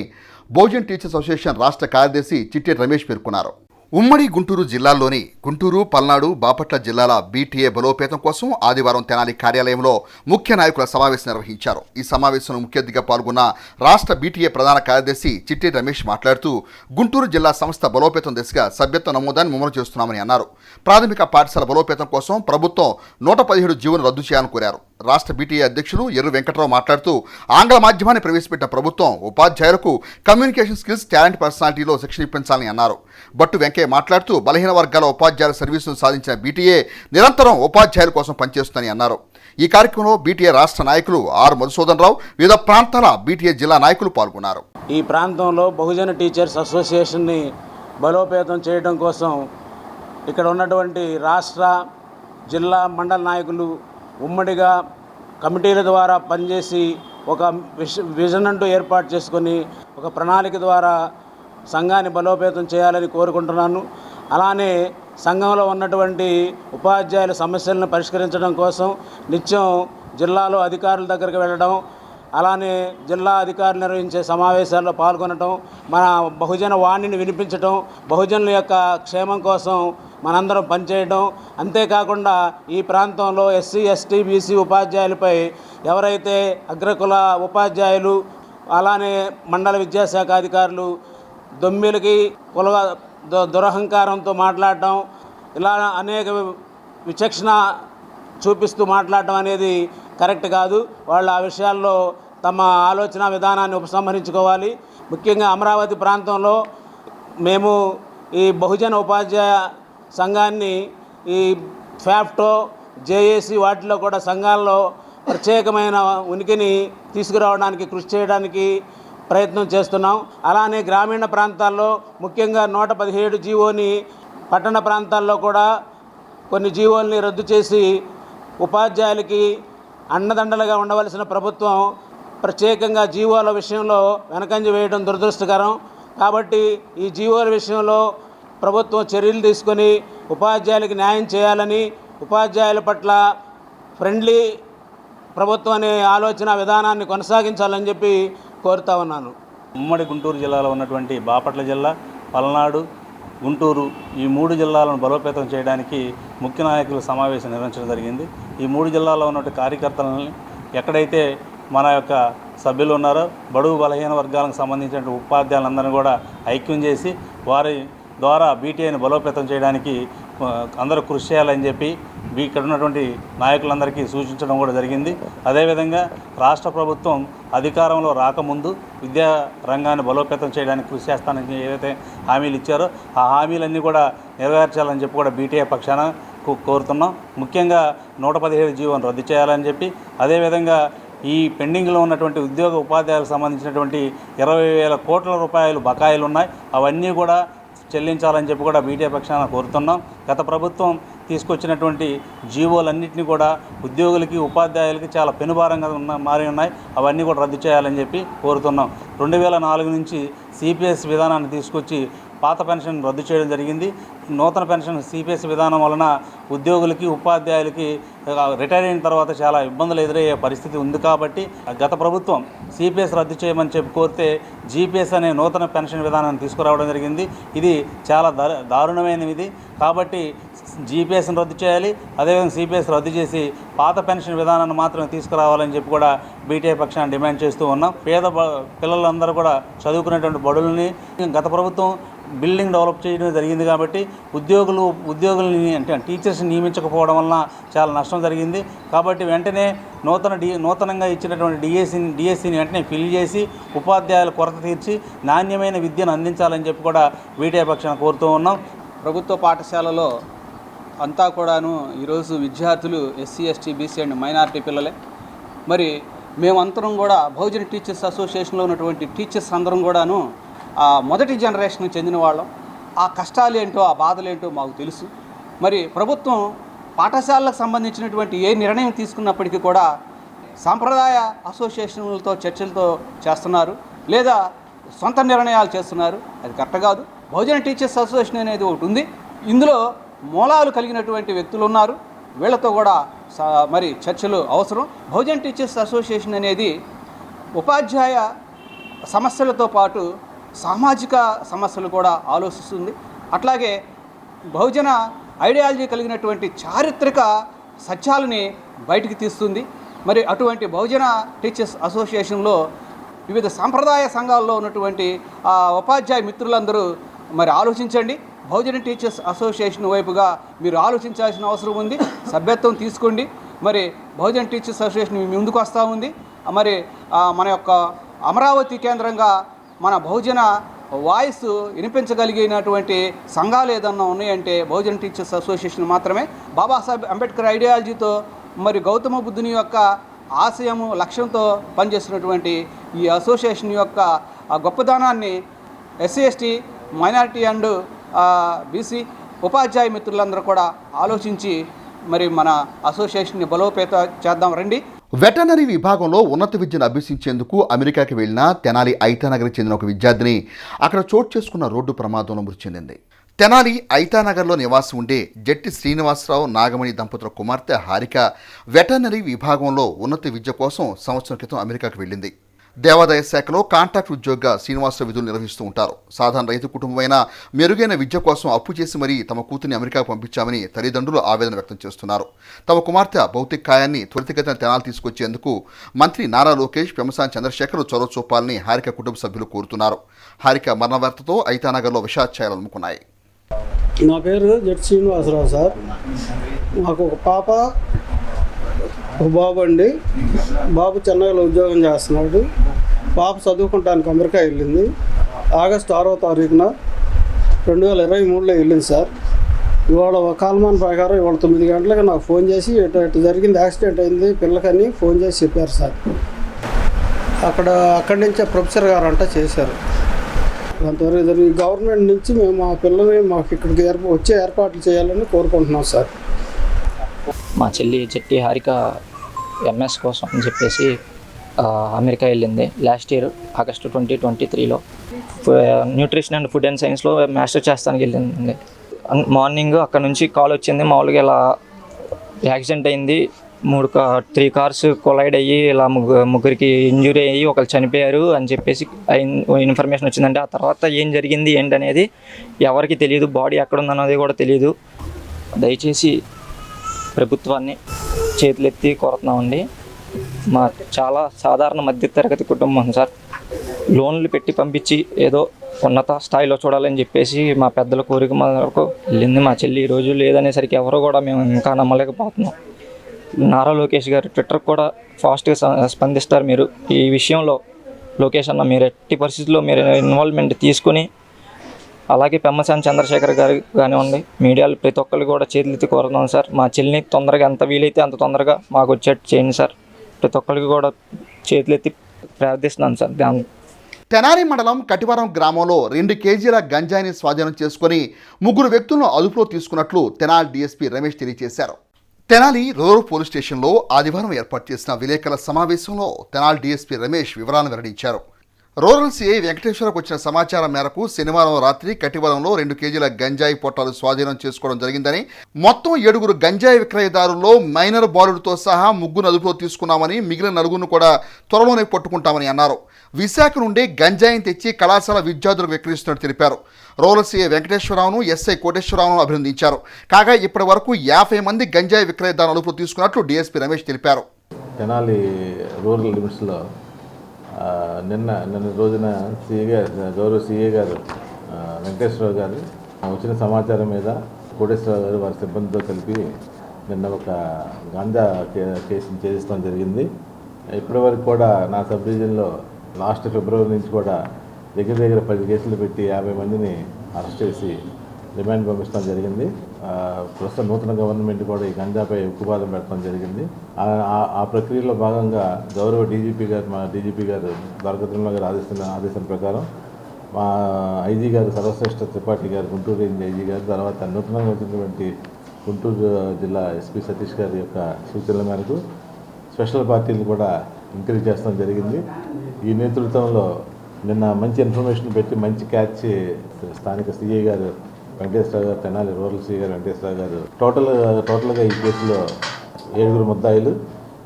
బహుజన్ టీచర్స్ అసోసియేషన్ రాష్ట్ర కార్యదర్శి చిట్టేటి రమేష్ పేర్కొన్నారు. ఉమ్మడి గుంటూరు జిల్లాల్లోని గుంటూరు, పల్నాడు, బాపట్ల జిల్లాల బీటీఏ బలోపేతం కోసం ఆదివారం తెనాలి కార్యాలయంలో ముఖ్య నాయకుల సమావేశం నిర్వహించారు. ఈ సమావేశంలో ముఖ్య అతిథిగా పాల్గొన్న రాష్ట్ర బీటీఏ ప్రధాన కార్యదర్శి చిట్టేటి రమేష్ మాట్లాడుతూ, గుంటూరు జిల్లా సంస్థ బలోపేతం దిశగా సభ్యత్వ నమోదాన్ని ముమ్మరం చేస్తున్నామని అన్నారు. ప్రాథమిక పాఠశాల బలోపేతం కోసం ప్రభుత్వం 117 జీవోను రద్దు చేయాలని కోరారు. రాష్ట్ర బీటీఏ అధ్యక్షులు ఎర్రు వెంకటరావు మాట్లాడుతూ, ఆంగ్ల మాధ్యమాన్ని ప్రవేశపెట్టిన ప్రభుత్వం ఉపాధ్యాయులకు కమ్యూనికేషన్ స్కిల్స్, టాలెంట్, పర్సనాలిటీలో శిక్షణ ఇప్పించాలని అన్నారు. బట్టు వెంకయ్య మాట్లాడుతూ, బలహీన వర్గాల ఉపాధ్యాయుల సర్వీసును సాధించిన బీటీఏ నిరంతరం ఉపాధ్యాయుల కోసం పనిచేస్తుందని అన్నారు. ఈ కార్యక్రమంలో బీటీఏ రాష్ట్ర నాయకులు ఆర్ మధుసూదన్ రావు, వివిధ ప్రాంతాల బీటీఏ జిల్లా నాయకులు పాల్గొన్నారు. ఈ ప్రాంతంలో బహుజన టీచర్స్ అసోసియేషన్ని బలోపేతం చేయడం కోసం ఇక్కడ ఉన్నటువంటి రాష్ట్ర, జిల్లా, మండల నాయకులు ఉమ్మడిగా కమిటీల ద్వారా పనిచేసి ఒక విజన్ అంటూ ఏర్పాటు చేసుకొని ఒక ప్రణాళిక ద్వారా సంఘాన్ని బలోపేతం చేయాలని కోరుకుంటున్నాను. అలానే సంఘంలో ఉన్నటువంటి ఉపాధ్యాయుల సమస్యలను పరిష్కరించడం కోసం నిత్యం జిల్లాలో అధికారుల దగ్గరికి వెళ్ళడం, అలానే జిల్లా అధికారులు నిర్వహించే సమావేశాల్లో పాల్గొనడం, మన బహుజన వాణిని వినిపించడం, బహుజనుల యొక్క క్షేమం కోసం మనందరం పనిచేయడం. అంతేకాకుండా ఈ ప్రాంతంలో ఎస్సీ, ఎస్టీ, బీసీ ఉపాధ్యాయులపై ఎవరైతే అగ్రకుల ఉపాధ్యాయులు, అలానే మండల విద్యాశాఖ అధికారులు దొమ్మిలకి కుల దురహంకారంతో మాట్లాడటం, ఇలా అనేక విచక్షణ చూపిస్తూ మాట్లాడటం అనేది కరెక్ట్ కాదు. వాళ్ళు ఆ విషయాల్లో తమ ఆలోచన విధానాన్ని ఉపసంహరించుకోవాలి. ముఖ్యంగా అమరావతి ప్రాంతంలో మేము ఈ బహుజన ఉపాధ్యాయ సంఘాన్ని ఈ ఫ్యాఫ్టో, జేఏసీ వాటిలో కూడా సంఘాల్లో ప్రత్యేకమైన ఉనికిని తీసుకురావడానికి కృషి చేయడానికి ప్రయత్నం చేస్తున్నాం. అలానే గ్రామీణ ప్రాంతాల్లో ముఖ్యంగా 117 జీవోని, పట్టణ ప్రాంతాల్లో కూడా కొన్ని జీవోల్ని రద్దు చేసి ఉపాధ్యాయులకి అండదండలుగా ఉండవలసిన ప్రభుత్వం ప్రత్యేకంగా జీవోల విషయంలో వెనకంజ వేయడం దురదృష్టకరం. కాబట్టి ఈ జీవోల విషయంలో ప్రభుత్వం చర్యలు తీసుకొని ఉపాధ్యాయులకి న్యాయం చేయాలని, ఉపాధ్యాయుల పట్ల ఫ్రెండ్లీ ప్రభుత్వం అనే ఆలోచన విధానాన్ని కొనసాగించాలని చెప్పి కోరుతా ఉన్నాను. ఉమ్మడి గుంటూరు జిల్లాలో ఉన్నటువంటి బాపట్ల జిల్లా, పల్నాడు, గుంటూరు ఈ 3 జిల్లాలను బలోపేతం చేయడానికి ముఖ్య నాయకుల సమావేశం నిర్వహించడం జరిగింది. ఈ 3 జిల్లాల్లో ఉన్నటువంటి కార్యకర్తలని ఎక్కడైతే మన యొక్క సభ్యులు ఉన్నారో బడుగు బలహీన వర్గాలకు సంబంధించిన ఉపాధ్యాయులందరినీ కూడా ఐక్యం చేసి వారి ద్వారా బీటీఐని బలోపేతం చేయడానికి అందరూ కృషి చేయాలని చెప్పి ఇక్కడ ఉన్నటువంటి నాయకులందరికీ సూచించడం కూడా జరిగింది. అదేవిధంగా రాష్ట్ర ప్రభుత్వం అధికారంలో రాకముందు విద్యా రంగాన్ని బలోపేతం చేయడానికి కృషి చేస్తానని ఏదైతే హామీలు ఇచ్చారో ఆ హామీలన్నీ కూడా నెరవేర్చాలని చెప్పి కూడా బీటీఐ పక్షాన కోరుతున్నాం. ముఖ్యంగా 117 జీవోను రద్దు చేయాలని చెప్పి, అదేవిధంగా ఈ పెండింగ్లో ఉన్నటువంటి ఉద్యోగ ఉపాధ్యాయులకు సంబంధించినటువంటి 20,000 కోట్ల రూపాయలు బకాయిలు ఉన్నాయి, అవన్నీ కూడా చెల్లించాలని చెప్పి కూడా బీటీఐ పక్షాన కోరుతున్నాం. గత ప్రభుత్వం తీసుకొచ్చినటువంటి జీవోలన్నింటినీ కూడా ఉద్యోగులకి ఉపాధ్యాయులకి చాలా పెనుభారంగా మారి ఉన్నాయి. అవన్నీ కూడా రద్దు చేయాలని చెప్పి కోరుతున్నాం. 2004 నుంచి సిపిఎస్ విధానాన్ని తీసుకొచ్చి పాత పెన్షన్ రద్దు చేయడం జరిగింది. నూతన పెన్షన్ సిపిఎస్ విధానం వలన ఉద్యోగులకి ఉపాధ్యాయులకి రిటైర్ అయిన తర్వాత చాలా ఇబ్బందులు ఎదురయ్యే పరిస్థితి ఉంది. కాబట్టి గత ప్రభుత్వం సిపిఎస్ రద్దు చేయమని చెప్పి కోరితే జీపీఎస్ అనే నూతన పెన్షన్ విధానాన్ని తీసుకురావడం జరిగింది. ఇది చాలా దారుణమైనది. కాబట్టి జీపీఎస్ని రద్దు చేయాలి, అదేవిధంగా సిపిఎస్ రద్దు చేసి పాత పెన్షన్ విధానాన్ని మాత్రమే తీసుకురావాలని చెప్పి కూడా బీటీఐ పక్షాన్ని డిమాండ్ చేస్తూ ఉన్నాం. పేద పిల్లలందరూ కూడా చదువుకునేటువంటి బడులని గత ప్రభుత్వం బిల్డింగ్ డెవలప్ చేయడం జరిగింది. కాబట్టి ఉద్యోగులని అంటే టీచర్స్ని నియమించకపోవడం వలన చాలా నష్టం జరిగింది. కాబట్టి వెంటనే నూతనంగా ఇచ్చినటువంటి డిఎస్సిని వెంటనే ఫిల్ చేసి ఉపాధ్యాయుల కొరత తీర్చి నాణ్యమైన విద్యను అందించాలని చెప్పి కూడా బీటీఐ పక్షాన్ని కోరుతూ ఉన్నాం. ప్రభుత్వ పాఠశాలలో అంతా కూడాను ఈరోజు విద్యార్థులు SC, ST, BC and minority పిల్లలే. మరి మేమంతరం కూడా బహుజన టీచర్స్ అసోసియేషన్లో ఉన్నటువంటి టీచర్స్ అందరం కూడాను మొదటి జనరేషన్కి చెందిన వాళ్ళం. ఆ కష్టాలు ఏంటో, ఆ బాధలు ఏంటో మాకు తెలుసు. మరి ప్రభుత్వం పాఠశాలకు సంబంధించినటువంటి ఏ నిర్ణయం తీసుకున్నప్పటికీ కూడా సాంప్రదాయ అసోసియేషన్లతో చర్చలతో చేస్తున్నారు, లేదా సొంత నిర్ణయాలు చేస్తున్నారు. అది కరెక్ట్ కాదు. బహుజన టీచర్స్ అసోసియేషన్ అనేది ఒకటి ఉంది. ఇందులో మూలాలు కలిగినటువంటి వ్యక్తులు ఉన్నారు. వీళ్ళతో కూడా మరి చర్చలు అవసరం. బహుజన టీచర్స్ అసోసియేషన్ అనేది ఉపాధ్యాయ సమస్యలతో పాటు సామాజిక సమస్యలు కూడా ఆలోచిస్తుంది. అట్లాగే బహుజన ఐడియాలజీ కలిగినటువంటి చారిత్రక సత్యాలని బయటికి తీస్తుంది. మరి అటువంటి బహుజన టీచర్స్ అసోసియేషన్లో వివిధ సాంప్రదాయ సంఘాల్లో ఉన్నటువంటి ఉపాధ్యాయ మిత్రులందరూ మరి ఆలోచించండి. బహుజన టీచర్స్ అసోసియేషన్ వైపుగా మీరు ఆలోచించాల్సిన అవసరం ఉంది. సభ్యత్వం తీసుకోండి. మరి బహుజన టీచర్స్ అసోసియేషన్ ముందుకు వస్తూ ఉంది. మరి మన యొక్క అమరావతి కేంద్రంగా మన బహుజన వాయిస్ వినిపించగలిగినటువంటి సంఘాలు ఏదన్నా ఉన్నాయంటే బహుజన టీచర్స్ అసోసియేషన్ మాత్రమే. బాబాసాహెబ్ అంబేద్కర్ ఐడియాలజీతో మరి గౌతమ బుద్ధుని యొక్క ఆశయము, లక్ష్యంతో పనిచేస్తున్నటువంటి ఈ అసోసియేషన్ యొక్క గొప్పదనాన్ని SC, ST, minority and BC ఉపాధ్యాయ మిత్రులందరూ కూడా ఆలోచించి మరి మన అసోసియేషన్ని బలోపేత చేద్దాం రండి. వెటర్నరీ విభాగంలో ఉన్నత విద్యను అభ్యసించేందుకు అమెరికాకి వెళ్లిన తెనాలి ఐతానగర్కి చెందిన ఒక విద్యార్థిని అక్కడ చోటు చేసుకున్న రోడ్డు ప్రమాదంలో మృతి చెందింది. తెనాలి ఐతానగర్లో నివాసం ఉండే జట్టి శ్రీనివాసరావు, నాగమణి దంపతుల కుమార్తె హారిక వెటర్నరీ విభాగంలో ఉన్నత విద్య కోసం సంవత్సరం క్రితం అమెరికాకు వెళ్ళింది. దేవాదాయ శాఖలో కాంట్రాక్ట్ ఉద్యోగిగా శ్రీనివాసరావు విధులు నిర్వహిస్తూ ఉంటారు. సాధారణ రైతు కుటుంబమైన మెరుగైన విద్య కోసం అప్పు చేసి మరీ తమ కూతుర్ని అమెరికాకు పంపించామని తల్లిదండ్రులు ఆవేదన వ్యక్తం చేస్తున్నారు. తమ కుమార్తె భౌతిక కాయాన్ని త్వరితగతిన తెనాలి తీసుకొచ్చేందుకు మంత్రి నారా లోకేష్, పెమ్మసాని చంద్రశేఖర్ చొరవ చూపాలని హారిక కుటుంబ సభ్యులు కోరుతున్నారు. హారిక మరణ వార్తతో ఐతానగర్లో విషాదఛాయలు అలుముకున్నాయి. నా పేరు జట్టి శ్రీనివాసరావు సార్. మాకు ఒక పాప, ఒక బాబు అండి. బాబు చెన్నైలో ఉద్యోగం చేస్తున్నాడు. పాప చదువుకుంటానికి అమెరికా వెళ్ళింది. ఆగస్టు 6వ తారీఖున 2023లో వెళ్ళింది సార్. ఇవాళ కాలమాన ప్రకారం ఇవాళ 9 గంటలకు నాకు ఫోన్ చేసి ఇటు జరిగింది, యాక్సిడెంట్ అయింది పిల్లకని ఫోన్ చేసి చెప్పారు సార్. అక్కడి నుంచే ప్రొఫెసర్ గారు అంతా చేశారు. అంతవరకు గవర్నమెంట్ నుంచి మేము మా పిల్లల్ని మాకు ఇక్కడికి వచ్చే ఏర్పాట్లు చేయాలని కోరుకుంటున్నాం సార్. మా చెల్లి జట్టి హారిక ఎంఎస్ కోసం అని చెప్పేసి అమెరికా వెళ్ళింది లాస్ట్ ఇయర్ ఆగస్టు 2023లో. న్యూట్రిషన్ అండ్ ఫుడ్ అండ్ సైన్స్లో మాస్టర్ చేస్తానికి వెళ్ళింది. మార్నింగ్ అక్కడ నుంచి కాల్ వచ్చింది. మామూలుగా ఇలా యాక్సిడెంట్ అయింది, 3 కార్స్ కొలైడ్ అయ్యి ఇలా ముగ్గురికి ఇంజురీ అయ్యి ఒకరు చనిపోయారు అని చెప్పేసి ఇన్ఫర్మేషన్ వచ్చిందంటే ఆ తర్వాత ఏం జరిగింది ఏంటనేది ఎవరికి తెలియదు. బాడీ ఎక్కడుందన్నది కూడా తెలియదు. దయచేసి ప్రభుత్వాన్ని చేతులెత్తి కోరుతున్నామండి. మా చాలా సాధారణ మధ్యతరగతి కుటుంబం సార్. లోన్లు పెట్టి పంపించి ఏదో ఉన్నత స్థాయిలో చూడాలని చెప్పేసి మా పెద్దల కోరిక వరకు వెళ్ళింది మా చెల్లి. ఈ రోజు లేదనేసరికి ఎవరో కూడా మేము ఇంకా నమ్మలేకపోతున్నాం. నారా లోకేష్ గారు ట్విట్టర్ కూడా ఫాస్ట్గా స్పందిస్తారు. మీరు ఈ విషయంలో లోకేష్ అన్న మీరు ఎట్టి పరిస్థితుల్లో మీరు ఇన్వాల్వ్మెంట్ తీసుకుని, అలాగే పెమ్మసాని చంద్రశేఖర్ గారు కానివ్వండి, మీడియాలు ప్రతి ఒక్కరు కూడా చేతులెత్తి కోరుతున్నాం సార్. మా చెల్లిని తొందరగా ఎంత వీలైతే అంత తొందరగా మాకు వచ్చేట్టు చేయండి సార్. ప్రతి ఒక్కరికి కూడా చేతులెత్తి ప్రార్థిస్తున్నాను సార్. తెనాలి మండలం కటివరం గ్రామంలో 2 కేజీల గంజాయిని స్వాధీనం చేసుకుని 3 వ్యక్తులను అదుపులో తీసుకున్నట్లు తెనాలి డీఎస్పీ రమేష్ తెలియజేశారు. తెనాలి రూరల్ పోలీస్ స్టేషన్లో ఆదివారం ఏర్పాటు చేసిన విలేకరుల సమావేశంలో తెనాలి డీఎస్పీ రమేష్ వివరాలను వెల్లడించారు. రూరల్ సిఐ వెంకటేశ్వరకు వచ్చిన సమాచారం మేరకు శనివారం రాత్రి కటివరంలో 2 కేజీల గంజాయి పొట్టాలు స్వాధీనం చేసుకోవడం జరిగిందని, మొత్తం 7 గంజాయి విక్రయదారుల్లో మైనర్ బాలుడితో సహా 3 అదుపులో తీసుకున్నామని, మిగిలిన 4 కూడా త్వరలోనే పట్టుకుంటామని అన్నారు. విశాఖ నుండి గంజాయిని తెచ్చి కళాశాల విద్యార్థులకు విక్రయిస్తున్నట్టు తెలిపారు. రూరల్ సిఐ వెంకటేశ్వరరావును ఎస్ఐ కోటేశ్వరరావును అభినందించారు. కాగా ఇప్పటి వరకు 50 మంది గంజాయి విక్రయదారులు అదుపులో తీసుకున్నట్లు డీఎస్పీ రమేష్ తెలిపారు. తెనాలి రూరల్ లిమిట్స్లో నిన్న రోజున గౌరవ సిఏ గారు వెంకటేశ్వరరావు గారు వచ్చిన సమాచారం మీద కోటేశ్వరరావు గారు వారి సిబ్బందితో కలిపి నిన్న ఒక గాంజా కేసును ఛేదించడం జరిగింది. ఇప్పటి వరకు కూడా నా సబ్ డివిజన్లో లాస్ట్ ఫిబ్రవరి నుంచి కూడా దగ్గర 10 కేసులు పెట్టి 50 మందిని అరెస్ట్ చేసి రిమాండ్ పంపించడం జరిగింది. ప్రస్తుతం నూతన గవర్నమెంట్ కూడా ఈ గంజాపై ఉక్కుపాదం పెట్టడం జరిగింది. ఆ ప్రక్రియలో భాగంగా గౌరవ మా డీజీపీ గారు ద్వారకాతిరుమల గారు ఆదేశం ప్రకారం మా ఐజీ గారు సర్వశ్రేష్ఠ త్రిపాఠి గారు, గుంటూరు రేంజ్ ఐజీ గారు, తర్వాత నూతనంగా వచ్చినటువంటి గుంటూరు జిల్లా ఎస్పీ సతీష్ గారి యొక్క సూచనల మేరకు స్పెషల్ పార్టీలు కూడా ఇంక్రీజ్ చేస్తడం జరిగింది. ఈ నేతృత్వంలో నిన్న మంచి ఇన్ఫర్మేషన్ పెట్టి మంచి క్యాచ్ స్థానిక సిఐ గారు వెంకటేశ్వర గారు, తెనాలి రూరల్ సిఐ గారు వెంకటేశ్వర గారు టోటల్గా ఈ కేసులో 7 ముద్దాయిలు.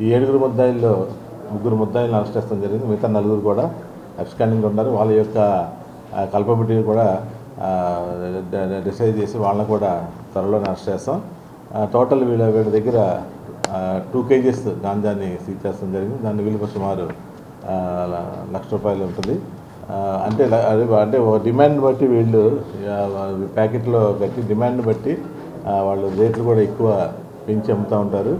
ఈ 7 ముద్దాయిల్లో 3 ముద్దాయిలను అరెస్ట్ చేస్తాం జరిగింది. మిగతా 4 కూడా అబ్స్కాండింగ్ ఉన్నారు. వాళ్ళ యొక్క కల్పబిలిటీ కూడా డిసైడ్ చేసి వాళ్ళని కూడా త్వరలోనే అరెస్ట్ చేస్తాం. టోటల్ వీళ్ళ దగ్గర 2 కేజీస్ గాంజాని సీజ్ చేస్తాం జరిగింది. దాని విలువ సుమారు ₹1,00,000 ఉంటుంది. అంటే డిమాండ్ బట్టి వీళ్ళు ప్యాకెట్లో కట్టి డిమాండ్ బట్టి వాళ్ళు రేట్లు కూడా ఎక్కువ పెంచి అమ్ముతూ ఉంటారు.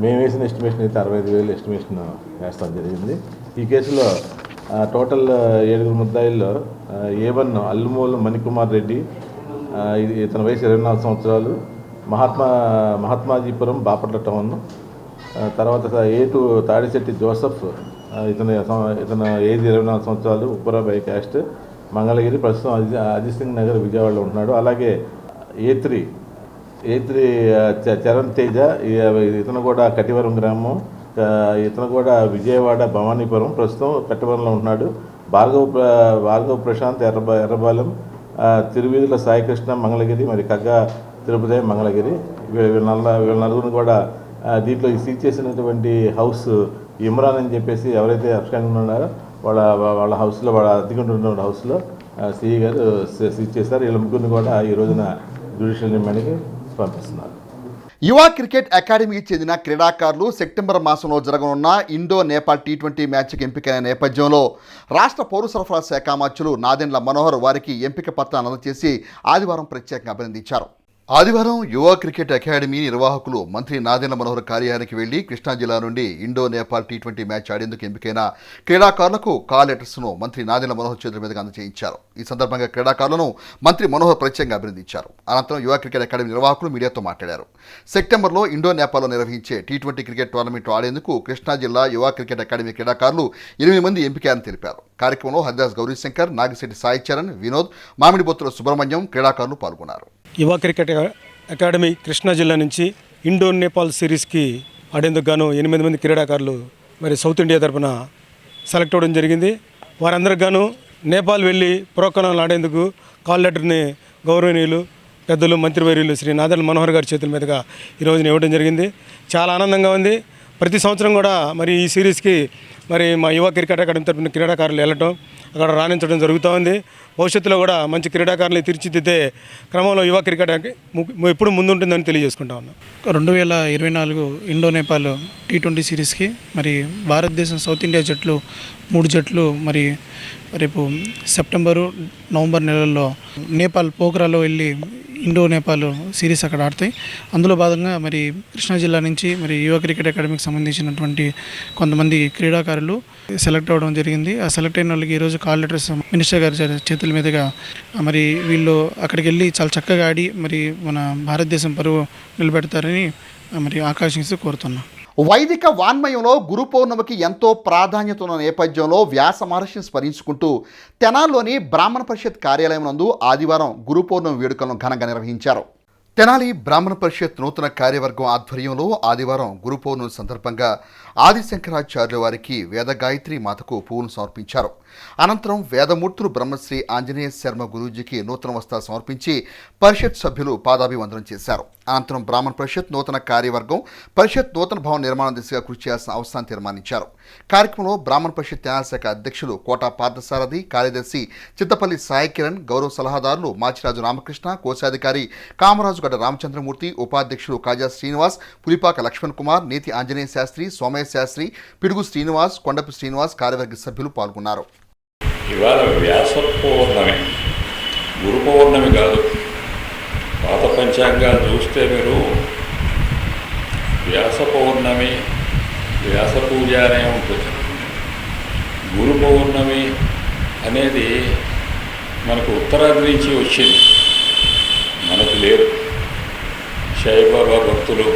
మేము వేసిన ఎస్టిమేషన్ అయితే 65,000 ఎస్టిమేషన్ వేస్తాం జరిగింది. ఈ కేసులో టోటల్ 7 ముద్దాయిల్లో A1 అల్లుమూలు మణికుమార్ రెడ్డి, ఇతని వయసు 24 సంవత్సరాలు, మహాత్మాజీపురం బాపట్ల టౌన్. తర్వాత A2 తాడిశెట్టి జోసఫ్, ఇతను ఏజ్ 24 సంవత్సరాలు, ఉప్పరాబాయి క్యాస్ట్, మంగళగిరి, ప్రస్తుతం అజిత్ సింగ్ నగర్ విజయవాడలో ఉంటున్నాడు. అలాగే A3 చరణ్ తేజ, ఇతను కూడా కటివరం గ్రామం, ఇతను కూడా విజయవాడ భవానీపురం, ప్రస్తుతం కటివరంలో ఉంటున్నాడు. భార్గవ్ ప్రశాంత్ ఎర్రబాలెం, తిరువీధుల సాయికృష్ణ మంగళగిరి, మరి కగ్గా తిరుపతి మంగళగిరి. వీళ్ళ 4 కూడా దీంట్లో సీజ్ చేసినటువంటి హౌస్ ఇమ్రాన్ అని చెప్పేసి ఎవరైతే అబ్స్కాండింగ్ ఉన్నారో వాళ్ళ హౌస్లో, వాళ్ళ అద్దెకుంటున్న హౌస్లో సిఐ గారు సీజ్ చేశారు. వీళ్ళ 3 కూడా ఈ రోజున జ్యుడిషియల్ రిమాండ్కి పంపిస్తున్నారు. యువ క్రికెట్ అకాడమీకి చెందిన క్రీడాకారులు సెప్టెంబర్ మాసంలో జరగనున్న ఇండో నేపాల్ T20 మ్యాచ్కి ఎంపికైన నేపథ్యంలో రాష్ట్ర పౌర సరఫరా శాఖ మంత్రులు నాదెండ్ల మనోహర్ వారికి ఎంపిక పత్రాన్ని అందజేసి ఆదివారం ప్రత్యేకంగా అభినందించారు. ఆదివారం యువ క్రికెట్ అకాడమీ నిర్వాహకులు మంత్రి నాదెండ్ల మనోహర్ కార్యాలయానికి వెళ్లి కృష్ణా జిల్లా నుండి ఇండో నేపాల్ T20 మ్యాచ్ ఆడేందుకు ఎంపికైన క్రీడాకారులకు కాల్ లెటర్స్ను మంత్రి నాదెండ్ల మనోహర్ చేతుల మీదుగా అందజేయించారు. ఈ సందర్భంగా క్రీడాకారులను మంత్రి మనోహర్ ప్రత్యేకంగా అభినందించారు. అనంతరం యువ క్రికెట్ అకాడమీ నిర్వాహకులు మీడియాతో మాట్లాడారు. సెప్టెంబర్లో ఇండో నేపాల్లో నిర్వహించే T20 క్రికెట్ టోర్నమెంట్లో ఆడేందుకు కృష్ణా జిల్లా యువ క్రికెట్ అకాడమీ క్రీడాకారులు 8 మంది ఎంపికయ్యారని తెలిపారు. కార్యక్రమంలో హరిదాస్ గౌరీశంకర్, నాగిశెట్టి సాయి చరణ్, వినోద్, మామిడిబొత్తుల సుబ్రహ్మణ్యం క్రీడాకారులు పాల్గొన్నారు. యువ క్రికెట్ అకాడమీ కృష్ణా జిల్లా నుంచి ఇండో నేపాల్ సిరీస్కి ఆడేందుకు గాను 8 మంది క్రీడాకారులు మరి సౌత్ ఇండియా తరఫున సెలెక్ట్ అవ్వడం జరిగింది. వారందరికి గాను నేపాల్ వెళ్ళి ప్రోకణాలు ఆడేందుకు కాల్ లెటర్ని గౌరవనీయులు పెద్దలు మంత్రివర్యులు శ్రీ నాదెండ్ల మనోహర్ గారి చేతుల మీదుగా ఈ రోజున ఇవ్వడం జరిగింది. చాలా ఆనందంగా ఉంది. ప్రతి సంవత్సరం కూడా మరి ఈ సిరీస్కి మరి మా యువ క్రికెట్ అకాడమీ తరఫున క్రీడాకారులు వెళ్ళటం, అక్కడ రాణించడం జరుగుతూ ఉంది. భవిష్యత్తులో కూడా మంచి క్రీడాకారులు తీర్చిదిద్దే క్రమంలో యువ క్రికెట్ ఎప్పుడు ముందుంటుందని తెలియజేసుకుంటా ఉన్నాం. 2024 ఇండో నేపాల్ T20 సిరీస్కి మరి భారతదేశం సౌత్ ఇండియా జట్లు 3 జట్లు మరి రేపు సెప్టెంబరు, నవంబర్ నెలల్లో నేపాల్ పోఖ్రాలో వెళ్ళి ఇండో నేపాల్ సిరీస్ అక్కడ ఆడతాయి. అందులో భాగంగా మరి కృష్ణా జిల్లా నుంచి మరి యువ క్రికెట్ అకాడమీకి సంబంధించినటువంటి కొంతమంది క్రీడాకారులు సెలెక్ట్ అవ్వడం జరిగింది. ఆ సెలెక్ట్ అయిన వాళ్ళకి ఈరోజు కాల్ లెటర్స్ మినిస్టర్ గారి చేతుల మీదుగా మరి వీళ్ళు అక్కడికి వెళ్ళి చాలా చక్కగా ఆడి మరి మన భారతదేశం పరువు నిలబెడతారని మరి ఆకాంక్షిస్తూ కోరుతున్నాం. వైదిక వాన్మయంలో గురు పౌర్ణమికి ఎంతో ప్రాధాన్యత ఉన్న నేపథ్యంలో వ్యాస మహర్షిని స్మరించుకుంటూ తెనాలిలోని బ్రాహ్మణ పరిషత్ కార్యాలయం నందు ఆదివారం గురు పౌర్ణమి వేడుకలను ఘనంగా నిర్వహించారు. తెనాలి బ్రాహ్మణ పరిషత్ నూతన కార్యవర్గం ఆధ్వర్యంలో ఆదివారం గురు పౌర్ణమి సందర్భంగా ఆదిశంకరాచార్యుల వారికి వేద గాయత్రి మాతకు పువ్వును సమర్పించారు. అనంతరం వేదమూర్తులు బ్రహ్మశ్రీ ఆంజనేయ శర్మ గురూజీకి నూతన వస్త్రాలు సమర్పించి పరిషత్ సభ్యులు పాదాభివందనం చేశారు. అనంతరం బ్రాహ్మణ పరిషత్ నూతన కార్యవర్గం పరిషత్ నూతన భవన నిర్మాణం దిశగా కృషి చేయాల్సిన అవసరాన్ని తీర్మానించారు. కార్యక్రమంలో బ్రాహ్మణ పరిషత్ తెనాలి శాఖ అధ్యక్షులు కోటా పార్థసారథి, కార్యదర్శి చిత్తపల్లి సాయి కిరణ్, గౌరవ సలహాదారులు మాచిరాజు రామకృష్ణ, కోశాధికారి కామరాజుగడ్డ రామచంద్రమూర్తి, ఉపాధ్యక్షులు కాజా శ్రీనివాస్, పులిపాక లక్ష్మణ్ కుమార్, నేతి ఆంజనేయ శాస్త్రి, సోమయ్య శాస్త్రి, పిడుగు శ్రీనివాస్, కొండపి శ్రీనివాస్ కార్యవర్గ సభ్యులు పాల్గొన్నారు. ఇవాళ వ్యాస పౌర్ణమి, గురు పౌర్ణమి కాదు. పాత పంచాంగాలు చూస్తే మీరు వ్యాస పౌర్ణమి, వ్యాస పూజ అనే ఉంటుంది. గురు పౌర్ణమి అనేది మనకు ఉత్తరాది నుంచి వచ్చింది, మనకు లేదు. సాయిబాబా భక్తులు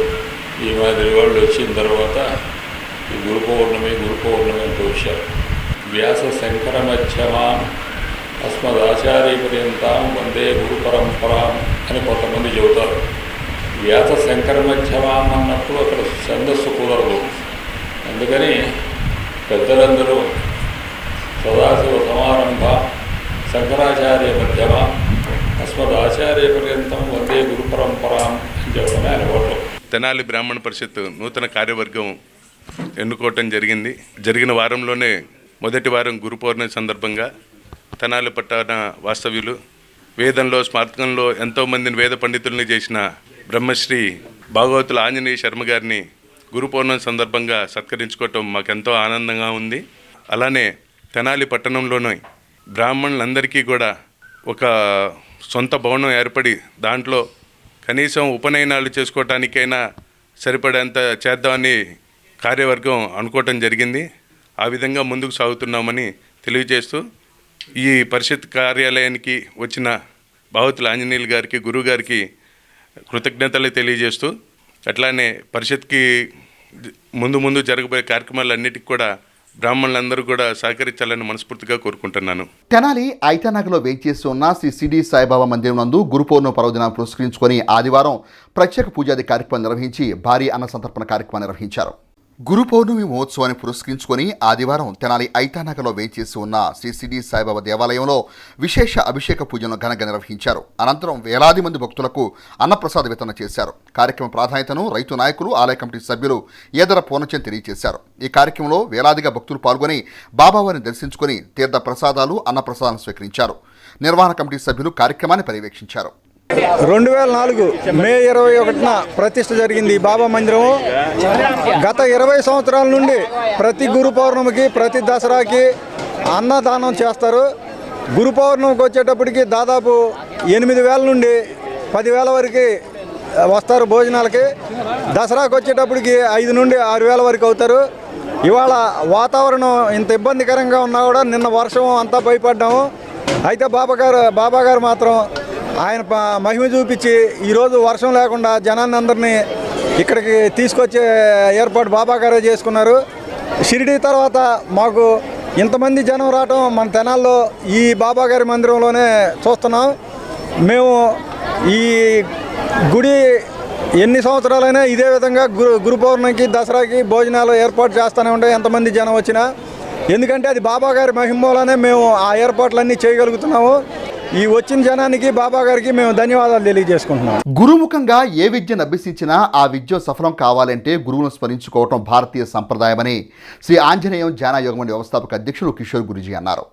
ఈ మాదిరి వాళ్ళు వచ్చిన తర్వాత ఈ గురు పౌర్ణమి అంటూ వచ్చారు. వ్యాస శంకర మధ్యమాం అస్మదాచార్య పర్యంతం వందే గురు పరంపరాం అని కొంతమంది చెబుతారు. వ్యాస శంకర మధ్యమాం అన్నప్పుడు అక్కడ ఛందస్సు కుదరదు. అందుకని పెద్దలందరూ సదాశివ సమారంభ శంకరాచార్య మధ్యమాం అస్మదాచార్య పర్యంతం వందే గురు పరంపరాం అని చెప్పడమే అనుకోవటం. తెనాలి బ్రాహ్మణ పరిషత్ నూతన కార్యవర్గం ఎన్నుకోవటం జరిగింది. జరిగిన వారంలోనే మొదటి వారం గురు పౌర్ణమి సందర్భంగా తెనాలి పట్టణ వాస్తవ్యులు, వేదంలో స్మారకంలో ఎంతోమందిని వేద పండితుల్ని చేసిన బ్రహ్మశ్రీ భాగవతుల ఆంజనేయ శర్మ గారిని గురు పౌర్ణమి సందర్భంగా సత్కరించుకోవటం మాకెంతో ఆనందంగా ఉంది. అలానే తెనాలి పట్టణంలోని బ్రాహ్మణులందరికీ కూడా ఒక సొంత భవనం ఏర్పడి దాంట్లో కనీసం ఉపనయనాలు చేసుకోవటానికైనా సరిపడేంత చేద్దామని కార్యవర్గం అనుకోవటం జరిగింది. ఆ విధంగా ముందుకు సాగుతున్నామని తెలియజేస్తూ ఈ పరిషత్ కార్యాలయానికి వచ్చిన భాగవతుల ఆంజనేయులు గారికి, గురువు గారికి కృతజ్ఞతలు తెలియజేస్తూ అట్లానే పరిషత్కి ముందు జరగబోయే కార్యక్రమాలన్నిటికీ కూడా బ్రాహ్మణులందరూ కూడా సహకరించాలని మనస్ఫూర్తిగా కోరుకుంటున్నాను. తెనాలి ఐతానగర్లో వేంచేసి ఉన్న శ్రీ సిడి సాయిబాబా మందిరం నందు గురు పౌర్ణమి పర్వదినాన్ని పురస్కరించుకొని ఆదివారం ప్రత్యేక పూజాది కార్యక్రమం నిర్వహించి భారీ అన్న సంతర్పణ కార్యక్రమం నిర్వహించారు. గురు పౌర్ణమి మహోత్సవాన్ని పురస్కరించుకొని ఆదివారం తెనాలి ఐతానగర్లో వేంచేసి ఉన్న శ్రీ సిడి సాయిబాబా దేవాలయంలో విశేష అభిషేక పూజలను ఘనంగా నిర్వహించారు. అనంతరం వేలాది మంది భక్తులకు అన్నప్రసాద వితరణ చేశారు. కార్యక్రమ ప్రాధాన్యతను రైతు నాయకులు, ఆలయ కమిటీ సభ్యులు ఏదర పూర్ణచంద్ తెలియజేశారు. ఈ కార్యక్రమంలో వేలాదిగా భక్తులు పాల్గొని బాబావారిని దర్శించుకొని తీర్థ ప్రసాదాలు, అన్నప్రసాదాలను స్వీకరించారు. నిర్వహణ కమిటీ సభ్యులు కార్యక్రమాన్ని పర్యవేక్షించారు. 2004 మే 21న ప్రతిష్ఠ జరిగింది ఈ బాబా మందిరము. గత 20 సంవత్సరాల నుండి ప్రతి గురు పౌర్ణమికి, ప్రతి దసరాకి అన్నదానం చేస్తారు. గురు పౌర్ణమికి వచ్చేటప్పటికి దాదాపు 8,000 నుండి 10,000 వరకు వస్తారు భోజనాలకి. దసరాకి వచ్చేటప్పటికి 5 నుండి 6,000 వరకు అవుతారు. ఇవాళ వాతావరణం ఇంత ఇబ్బందికరంగా ఉన్నా కూడా నిన్న వర్షం అంతా భయపడ్డాము. అయితే బాబా గారు మాత్రం ఆయన మహిమ చూపించి ఈరోజు వర్షం లేకుండా జనాన్ని అందరినీ ఇక్కడికి తీసుకొచ్చే ఏర్పాటు బాబా గారే చేసుకున్నారు. షిరిడీ తర్వాత మాకు ఇంతమంది జనం రావటం మన తెనాల్లో ఈ బాబా గారి మందిరంలోనే చూస్తున్నాం. మేము ఈ గుడి ఎన్ని సంవత్సరాలైనా ఇదే విధంగా గురు పౌర్ణమికి, దసరాకి భోజనాలు ఏర్పాటు చేస్తూనే ఉంటాయి ఎంతమంది జనం వచ్చినా. ఎందుకంటే అది బాబా గారి మహిమలోనే మేము ఆ ఏర్పాట్లన్నీ చేయగలుగుతున్నాము. ఈ వచ్చిన జనానికి బాబా గారికి మేము ధన్యవాదాలు తెలియజేసుకుంటున్నాం. గురుముఖంగా ఏ విద్యను అభ్యసించినా ఆ విద్య సఫలం కావాలంటే గురువును స్మరించుకోవటం భారతీయ సంప్రదాయమని శ్రీ ఆంజనేయం ధ్యాన యోగమండలి వ్యవస్థాపక అధ్యక్షులు కిషోర్ గురూజీ అన్నారు.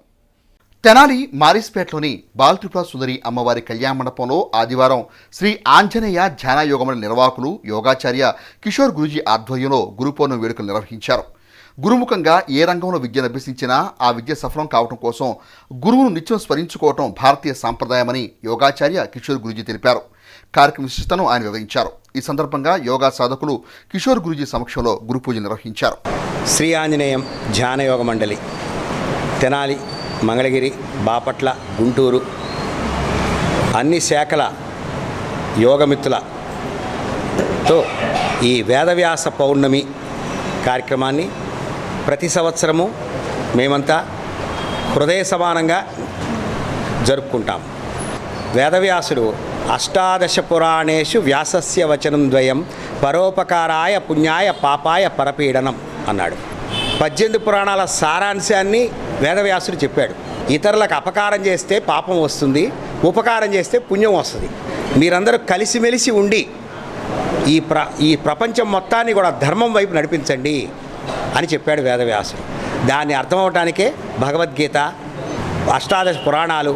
తెనాలి మారిస్పేటలోని బాలత్రిపుర సుందరి అమ్మవారి కళ్యాణ మండపంలో ఆదివారం శ్రీ ఆంజనేయ ధ్యాన యోగమండలి నిర్వాహకులు యోగాచార్య కిషోర్ గురూజీ ఆధ్వర్యంలో గురు పౌర్ణమి వేడుకలు నిర్వహించారు. గురుముఖంగా ఏ రంగంలో విద్యను అభ్యసించినా ఆ విద్య సఫలం కావడం కోసం గురువును నిత్యం స్మరించుకోవటం భారతీయ సాంప్రదాయమని యోగాచార్య కిషోర్ గురూజీ తెలిపారు. కార్యక్రమ విశిష్టతను ఆయన వివరించారు. ఈ సందర్భంగా యోగా సాధకులు కిషోర్ గురూజీ సమక్షంలో గురు పూజ నిర్వహించారు. శ్రీ ఆంజనేయం ధ్యాన యోగ మండలి తెనాలి, మంగళగిరి, బాపట్ల, గుంటూరు అన్ని శాఖల యోగమిత్రులతో ఈ వేదవ్యాస పౌర్ణమి కార్యక్రమాన్ని ప్రతి సంవత్సరము మేమంతా హృదయ సమానంగా జరుపుకుంటాం. వేదవ్యాసుడు అష్టాదశ పురాణేషు వ్యాసస్య వచనం ద్వయం పరోపకారాయ పుణ్యాయ పాపాయ పరపీడనం అన్నాడు. 18 పురాణాల సారాంశాన్ని వేదవ్యాసుడు చెప్పాడు. ఇతరులకు అపకారం చేస్తే పాపం వస్తుంది, ఉపకారం చేస్తే పుణ్యం వస్తుంది. మీరందరూ కలిసిమెలిసి ఉండి ఈ ప్రపంచం మొత్తాన్ని కూడా ధర్మం వైపు నడిపించండి అని చెప్పాడు వేదవ్యాసుడు. దాన్ని అర్థమవటానికే భగవద్గీత, అష్టాదశ పురాణాలు,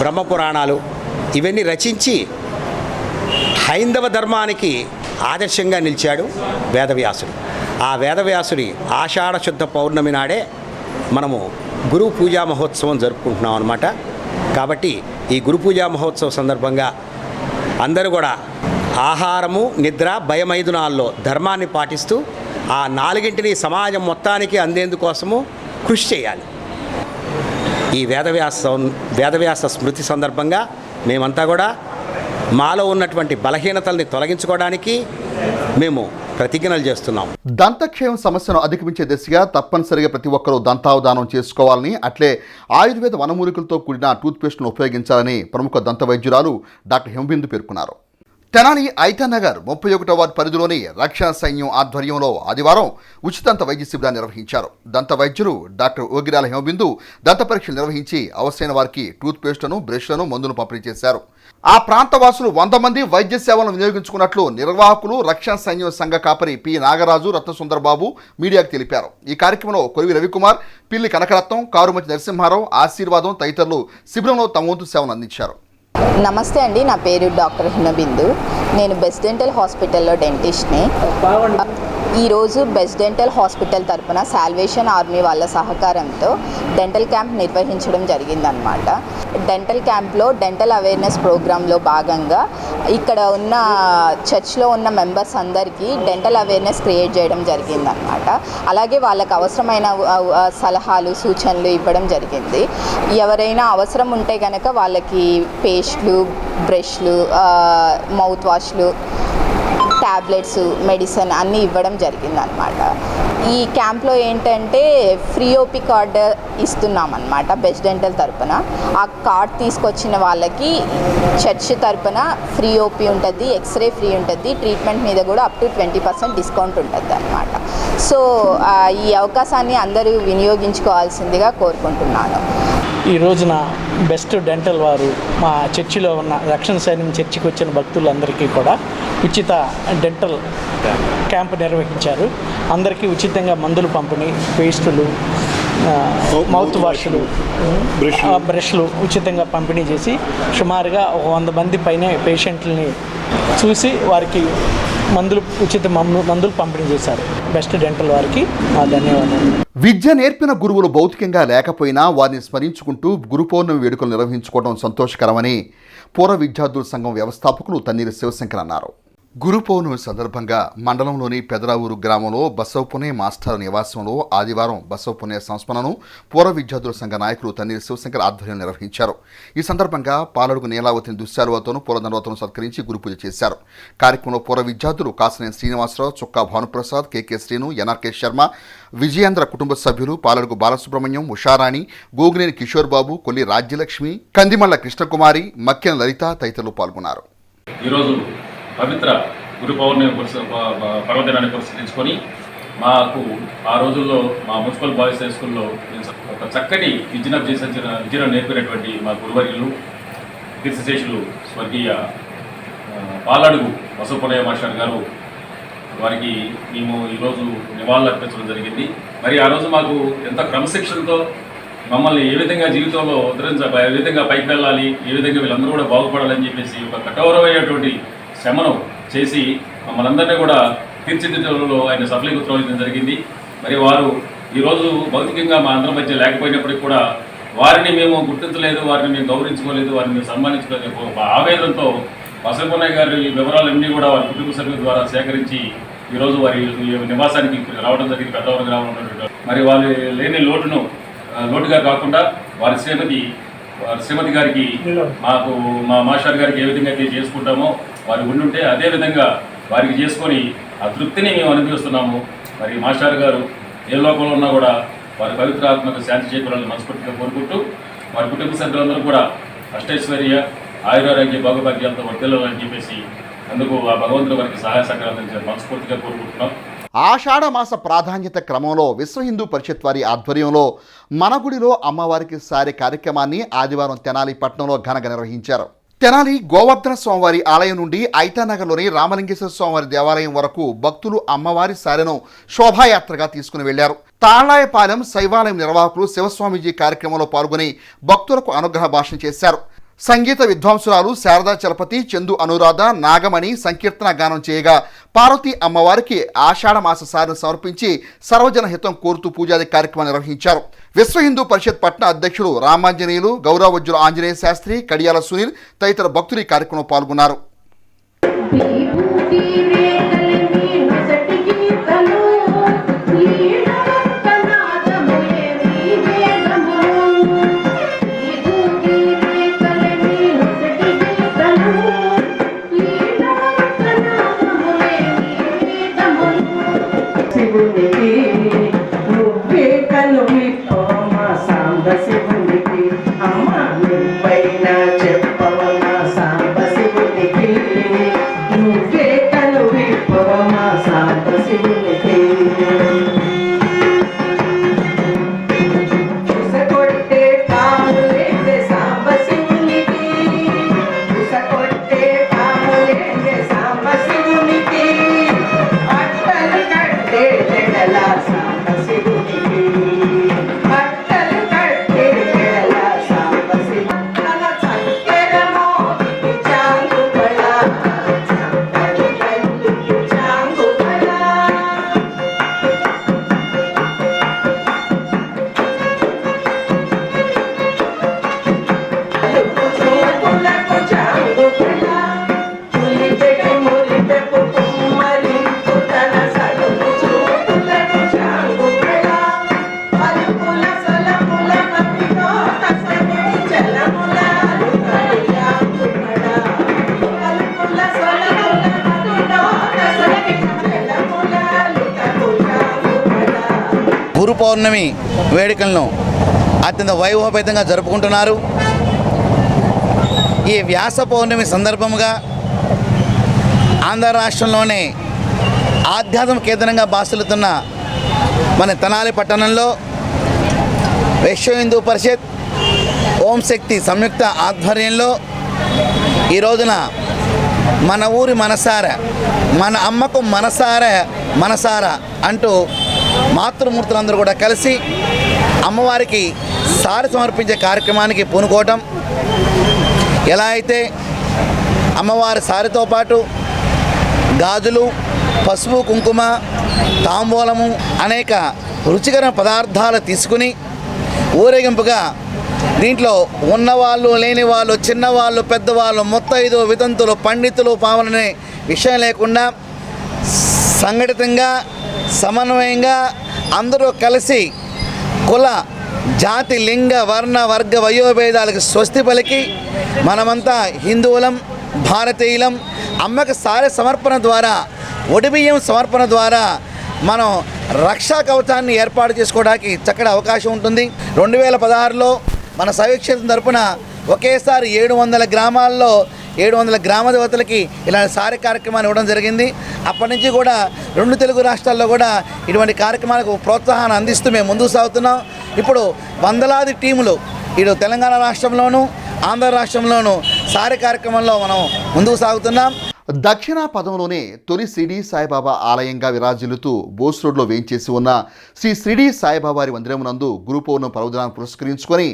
బ్రహ్మపురాణాలు ఇవన్నీ రచించి హైందవ ధర్మానికి ఆదర్శంగా నిలిచాడు వేదవ్యాసుడు. ఆ వేదవ్యాసుడి ఆషాఢ శుద్ధ పౌర్ణమి నాడే మనము గురు పూజా మహోత్సవం జరుపుకుంటున్నాం అన్నమాట. కాబట్టి ఈ గురు పూజా మహోత్సవం సందర్భంగా అందరూ కూడా ఆహారము, నిద్ర, భయమైదునాల్లో ధర్మాన్ని పాటిస్తూ ఆ 4ంటిని సమాజం మొత్తానికి అందేందుకోసము కృషి చేయాలి. ఈ వేదవ్యాస స్మృతి సందర్భంగా మేమంతా కూడా మాలో ఉన్నటువంటి బలహీనతల్ని తొలగించుకోవడానికి మేము ప్రతిజ్ఞలు చేస్తున్నాం. దంతక్షయం సమస్యను అధిగమించే దిశగా తప్పనిసరిగా ప్రతి ఒక్కరూ దంతావధానం చేసుకోవాలని, అట్లే ఆయుర్వేద వనమూలికలతో కూడిన టూత్పేస్ట్ను ఉపయోగించాలని ప్రముఖ దంత వైద్యురాలు డాక్టర్ హిమబిందు పేర్కొన్నారు. తెనాలి ఐటానగర్ 31వ వార్డు పరిధిలోని రక్షణ సైన్యం ఆధ్వర్యంలో ఆదివారం ఉచిత దంత వైద్య శిబిరాన్ని నిర్వహించారు. దంత వైద్యులు డాక్టర్ ఓగిరాల హిమబిందు దంత పరీక్షలు నిర్వహించి అవసరమైన వారికి టూత్పేస్ట్లను, బ్రష్లను, మందులు పంపిణీ చేశారు. ఆ ప్రాంత వాసులు 100 మంది వైద్య సేవలను వినియోగించుకున్నట్లు నిర్వాహకులు, రక్షణ సైన్యం సంఘ కాపరి పి నాగరాజు, రత్నసుందరబాబు మీడియాకు తెలిపారు. ఈ కార్యక్రమంలో కొరివి రవికుమార్, పిల్లి కనకరత్నం, కారుమతి నరసింహారావు, ఆశీర్వాదం తదితరులు శిబిరంలో తమ వంతు సేవలు అందించారు. నమస్తే అండి, నా పేరు డాక్టర్ హిమబిందు. నేను బెస్ట్ డెంటల్ హాస్పిటల్లో డెంటిస్ట్ని. ఈరోజు బెస్ట్ డెంటల్ హాస్పిటల్ తరపున సాల్వేషన్ ఆర్మీ వాళ్ళ సహకారంతో డెంటల్ క్యాంప్ నిర్వహించడం జరిగిందనమాట. డెంటల్ క్యాంప్లో డెంటల్ అవేర్నెస్ ప్రోగ్రాంలో భాగంగా ఇక్కడ ఉన్న చర్చ్లో ఉన్న మెంబర్స్ అందరికీ డెంటల్ అవేర్నెస్ క్రియేట్ చేయడం జరిగిందనమాట. అలాగే వాళ్ళకి అవసరమైన సలహాలు, సూచనలు ఇవ్వడం జరిగింది. ఎవరైనా అవసరం ఉంటే కనుక వాళ్ళకి పేస్ట్లు, బ్రష్లు, మౌత్ వాష్లు, ట్యాబ్లెట్స్, మెడిసిన్ అన్నీ ఇవ్వడం జరిగిందనమాట. ఈ క్యాంప్లో ఏంటంటే ఫ్రీ ఓపీ కార్డు ఇస్తున్నాం అన్నమాట బెస్ట్ డెంటల్ తరపున. ఆ కార్డ్ తీసుకొచ్చిన వాళ్ళకి చర్చ్ తరపున ఫ్రీ ఓపీ ఉంటుంది, ఎక్స్రే ఫ్రీ ఉంటుంది, ట్రీట్మెంట్ మీద కూడా అప్ టు 20% డిస్కౌంట్ ఉంటుంది అన్నమాట. సో ఈ అవకాశాన్ని అందరూ వినియోగించుకోవాల్సిందిగా కోరుకుంటున్నాను. ఈ రోజున బెస్ట్ డెంటల్ వారు మా చర్చిలో ఉన్న రక్షణ సైన్యం చర్చికి వచ్చిన భక్తులందరికీ కూడా ఉచిత డెంటల్ క్యాంప్ నిర్వహించారు. అందరికీ ఉచితంగా మందులు పంపిణీ, పేస్టులు, మౌత్ వాష్లు, బ్రష్లు ఉచితంగా పంపిణీ చేసి సుమారుగా 100 మంది పైన పేషెంట్లని చూసి వారికి ఉచిత మందులు పంపిణీ చేశారు. బెస్ట్ డెంటల్ వారికి మా ధన్యవాదాలు. విద్య నేర్పిన గురువులు భౌతికంగా లేకపోయినా వారిని స్మరించుకుంటూ గురు పౌర్ణమి వేడుకలు నిర్వహించుకోవడం సంతోషకరమని పూర్వ విద్యార్థుల సంఘం వ్యవస్థాపకులు తన్నీరు శివశంకర్ అన్నారు. గురు పౌర్ణమి సందర్భంగా మండలంలోని పెదరావూరు గ్రామంలో బసవపునే మాస్టర్ నివాసంలో ఆదివారం బసవపునే సంస్మరణను పూర్వ విద్యార్థుల సంఘ నాయకులు తన్నీరు శివశంకర్ ఆధ్వర్యంలో నిర్వహించారు. ఈ సందర్భంగా పాలడుగు నీలావతిని దుశ్శాలువతోనూ పూలదండవతను సత్కరించి గురుపూజ చేశారు. కార్యక్రమంలో పూర్వ విద్యార్థులు కాసినేని శ్రీనివాసరావు, చుక్కా భానుప్రసాద్, కెకే శ్రీను, ఎన్ఆర్కే శర్మ, విజయేంద్ర కుటుంబ సభ్యులు, పాలడుగు బాలసుబ్రహ్మణ్యం, ఉషారాణి, గోగినేని కిషోర్ బాబు, కొల్లి రాజ్యలక్ష్మి, కందిమళ్ల కృష్ణకుమారి, మక్కెన లలిత తదితరులు పాల్గొన్నారు. ఈరోజు పవిత్ర గురు పౌర్ణమి పర్వదినాన్ని పురస్కరించుకొని మాకు ఆ రోజుల్లో మా మున్సిపల్ బాయ్స్ హై స్కూల్లో ఒక చక్కటి విద్యను నేర్పినటువంటి మా గురువర్యులు కీర్తిశేషులు స్వర్గీయ పాలడుగు బసవపునయ్య మాస్టర్ గారు, వారికి మేము ఈరోజు నివాళులు అర్పించడం జరిగింది. మరి ఆ రోజు మాకు ఎంత క్రమశిక్షణతో మమ్మల్ని ఏ విధంగా జీవితంలో ఏ విధంగా పైకి వెళ్ళాలి, ఏ విధంగా వీళ్ళందరూ కూడా బాగుపడాలని చెప్పేసి ఒక కఠోరమైనటువంటి శ్రమను చేసి మమ్మల్ని అందరినీ కూడా తీర్చిదిద్దడంలో ఆయన సఫలీకృతం జరిగింది. మరి వారు ఈరోజు భౌతికంగా మా అందరి మధ్య లేకపోయినప్పటికీ కూడా వారిని మేము గుర్తించలేదు, వారిని మేము గౌరవించుకోలేదు, వారిని మేము సన్మానించుకోలేదు. ఆవేదనతో బసవపునయ్య గారి వివరాలన్నీ కూడా వారి కుటుంబ సభ్యుల ద్వారా సేకరించి ఈరోజు వారి నివాసానికి రావడం జరిగింది. పెద్దవారు గ్రామంలో ఉన్నటువంటి మరి వారి లేని లోటుగా కాకుండా వారి శ్రీమతి గారికి మాకు మా మాస్టర్ గారికి ఏ విధంగా అయితే చేసుకుంటామో వారు ఉండుంటే అదే విధంగా వారికి చేసుకొని ఆ తృప్తిని మేము అనుభవిస్తున్నాము. మరి మాస్టర్ గారు ఏ లోకంలో ఉన్నా కూడా వారి పవిత్ర ఆత్మకు శాంతి చేకూరాలని మనస్ఫూర్తిగా కోరుకుంటూ వారి కుటుంబ సభ్యులందరూ కూడా అష్టైశ్వర్య ఆయురారోగ్య భోగభాగ్యాలతో వర్తిల్లాలని చెప్పేసి అందుకు ఆ భగవంతుడు వారికి సహాయ సహకారాలు మనస్ఫూర్తిగా కోరుకుంటున్నాం. ఆషాఢ మాస ప్రాధాన్యత క్రమంలో విశ్వ హిందూ పరిషత్ వారి ఆధ్వర్యంలో మన గుడిలో అమ్మవారికి సారే కార్యక్రమాన్ని ఆదివారం తెనాలి పట్టణంలో ఘనంగా నిర్వహించారు. తెనాలి గోవర్ధన స్వామివారి ఆలయం నుండి ఐటానగర్లోని రామలింగేశ్వర స్వామివారి దేవాలయం వరకు భక్తులు అమ్మవారి సారెను శోభాయాత్రగా తీసుకుని వెళ్లారు. తాళాయపాలెం శైవాలయం నిర్వాహకులు శివస్వామీజీ కార్యక్రమంలో పాల్గొని భక్తులకు అనుగ్రహ భాషణ చేశారు. సంగీత విద్వాంసురాలు శారదా చలపతి, చందు అనురాధ, నాగమణి సంకీర్తన గానం చేయగా పార్వతీ అమ్మవారికి ఆషాఢ మాస సారిని సమర్పించి సర్వజన హితం కోరుతూ పూజాది కార్యక్రమం నిర్వహించారు. విశ్వ హిందూ పరిషత్ పట్టణ అధ్యక్షులు రామాంజనేయులు, గౌరవజ్జులు ఆంజనేయ శాస్త్రి, కడియాల సునీల్ తదితర భక్తులు ఈ కార్యక్రమంలో పాల్గొన్నారు. గురు పౌర్ణమి వేడుకలను అత్యంత వైభవపేతంగా జరుపుకుంటున్నారు. ఈ వ్యాస పౌర్ణమి సందర్భంగా ఆంధ్ర రాష్ట్రంలోనే ఆధ్యాత్మ కేంద్రంగా బాసులుతున్న మన తెనాలి పట్టణంలో విశ్వ హిందూ పరిషత్ ఓం శక్తి సంయుక్త ఆధ్వర్యంలో ఈ రోజున మన ఊరి మనసారా, మన అమ్మకు మనసారా అంటూ మాతృమూర్తులందరూ కూడా కలిసి అమ్మవారికి సారి సమర్పించే కార్యక్రమానికి పూనుకోవటం. ఎలా అయితే అమ్మవారి సారితో పాటు గాజులు, పసుపు, కుంకుమ, తాంబూలము అనేక రుచికర పదార్థాలు తీసుకుని ఊరేగింపుగా దీంట్లో ఉన్నవాళ్ళు, లేని వాళ్ళు, చిన్నవాళ్ళు, పెద్దవాళ్ళు, ముత్తైదు, వితంతులు, పండితులు, పావననే విషయం లేకుండా సంఘటితంగా సమన్వయంగా అందరూ కలిసి కుల, జాతి, లింగ, వర్ణ, వర్గ, వయోభేదాలకు స్వస్తి పలికి మనమంతా హిందువులం, భారతీయులం. అమ్మకి సారె సమర్పణ ద్వారా, ఒడిబియ్యం సమర్పణ ద్వారా మనం రక్షా కవచాన్ని ఏర్పాటు చేసుకోవడానికి చక్కటి అవకాశం ఉంటుంది. 2016లో మన శైవక్షేత్రం తరపున ఒకేసారి 700 గ్రామాల్లో 700 గ్రామ దేవతలకి ఇలాంటి సారి కార్యక్రమాన్ని ఇవ్వడం జరిగింది. అప్పటి నుంచి కూడా 2 తెలుగు రాష్ట్రాల్లో కూడా ఇటువంటి కార్యక్రమాలకు ప్రోత్సాహాన్ని అందిస్తూ మేము ముందుకు సాగుతున్నాం. ఇప్పుడు వందలాది టీములు ఇటు తెలంగాణ రాష్ట్రంలోనూ ఆంధ్ర రాష్ట్రంలోనూ సారి కార్యక్రమంలో మనం ముందుకు సాగుతున్నాం. దక్షిణ పదంలోనే తొలి షిరిడి సాయిబాబా ఆలయంగా విరాజిల్లుతూ బోస్ రోడ్లో వేయించేసి ఉన్న శ్రీ షిరిడి సాయిబాబారి మందిరమునందు గురు పౌర్ణమి పర్వదినాన్ని పురస్కరించుకొని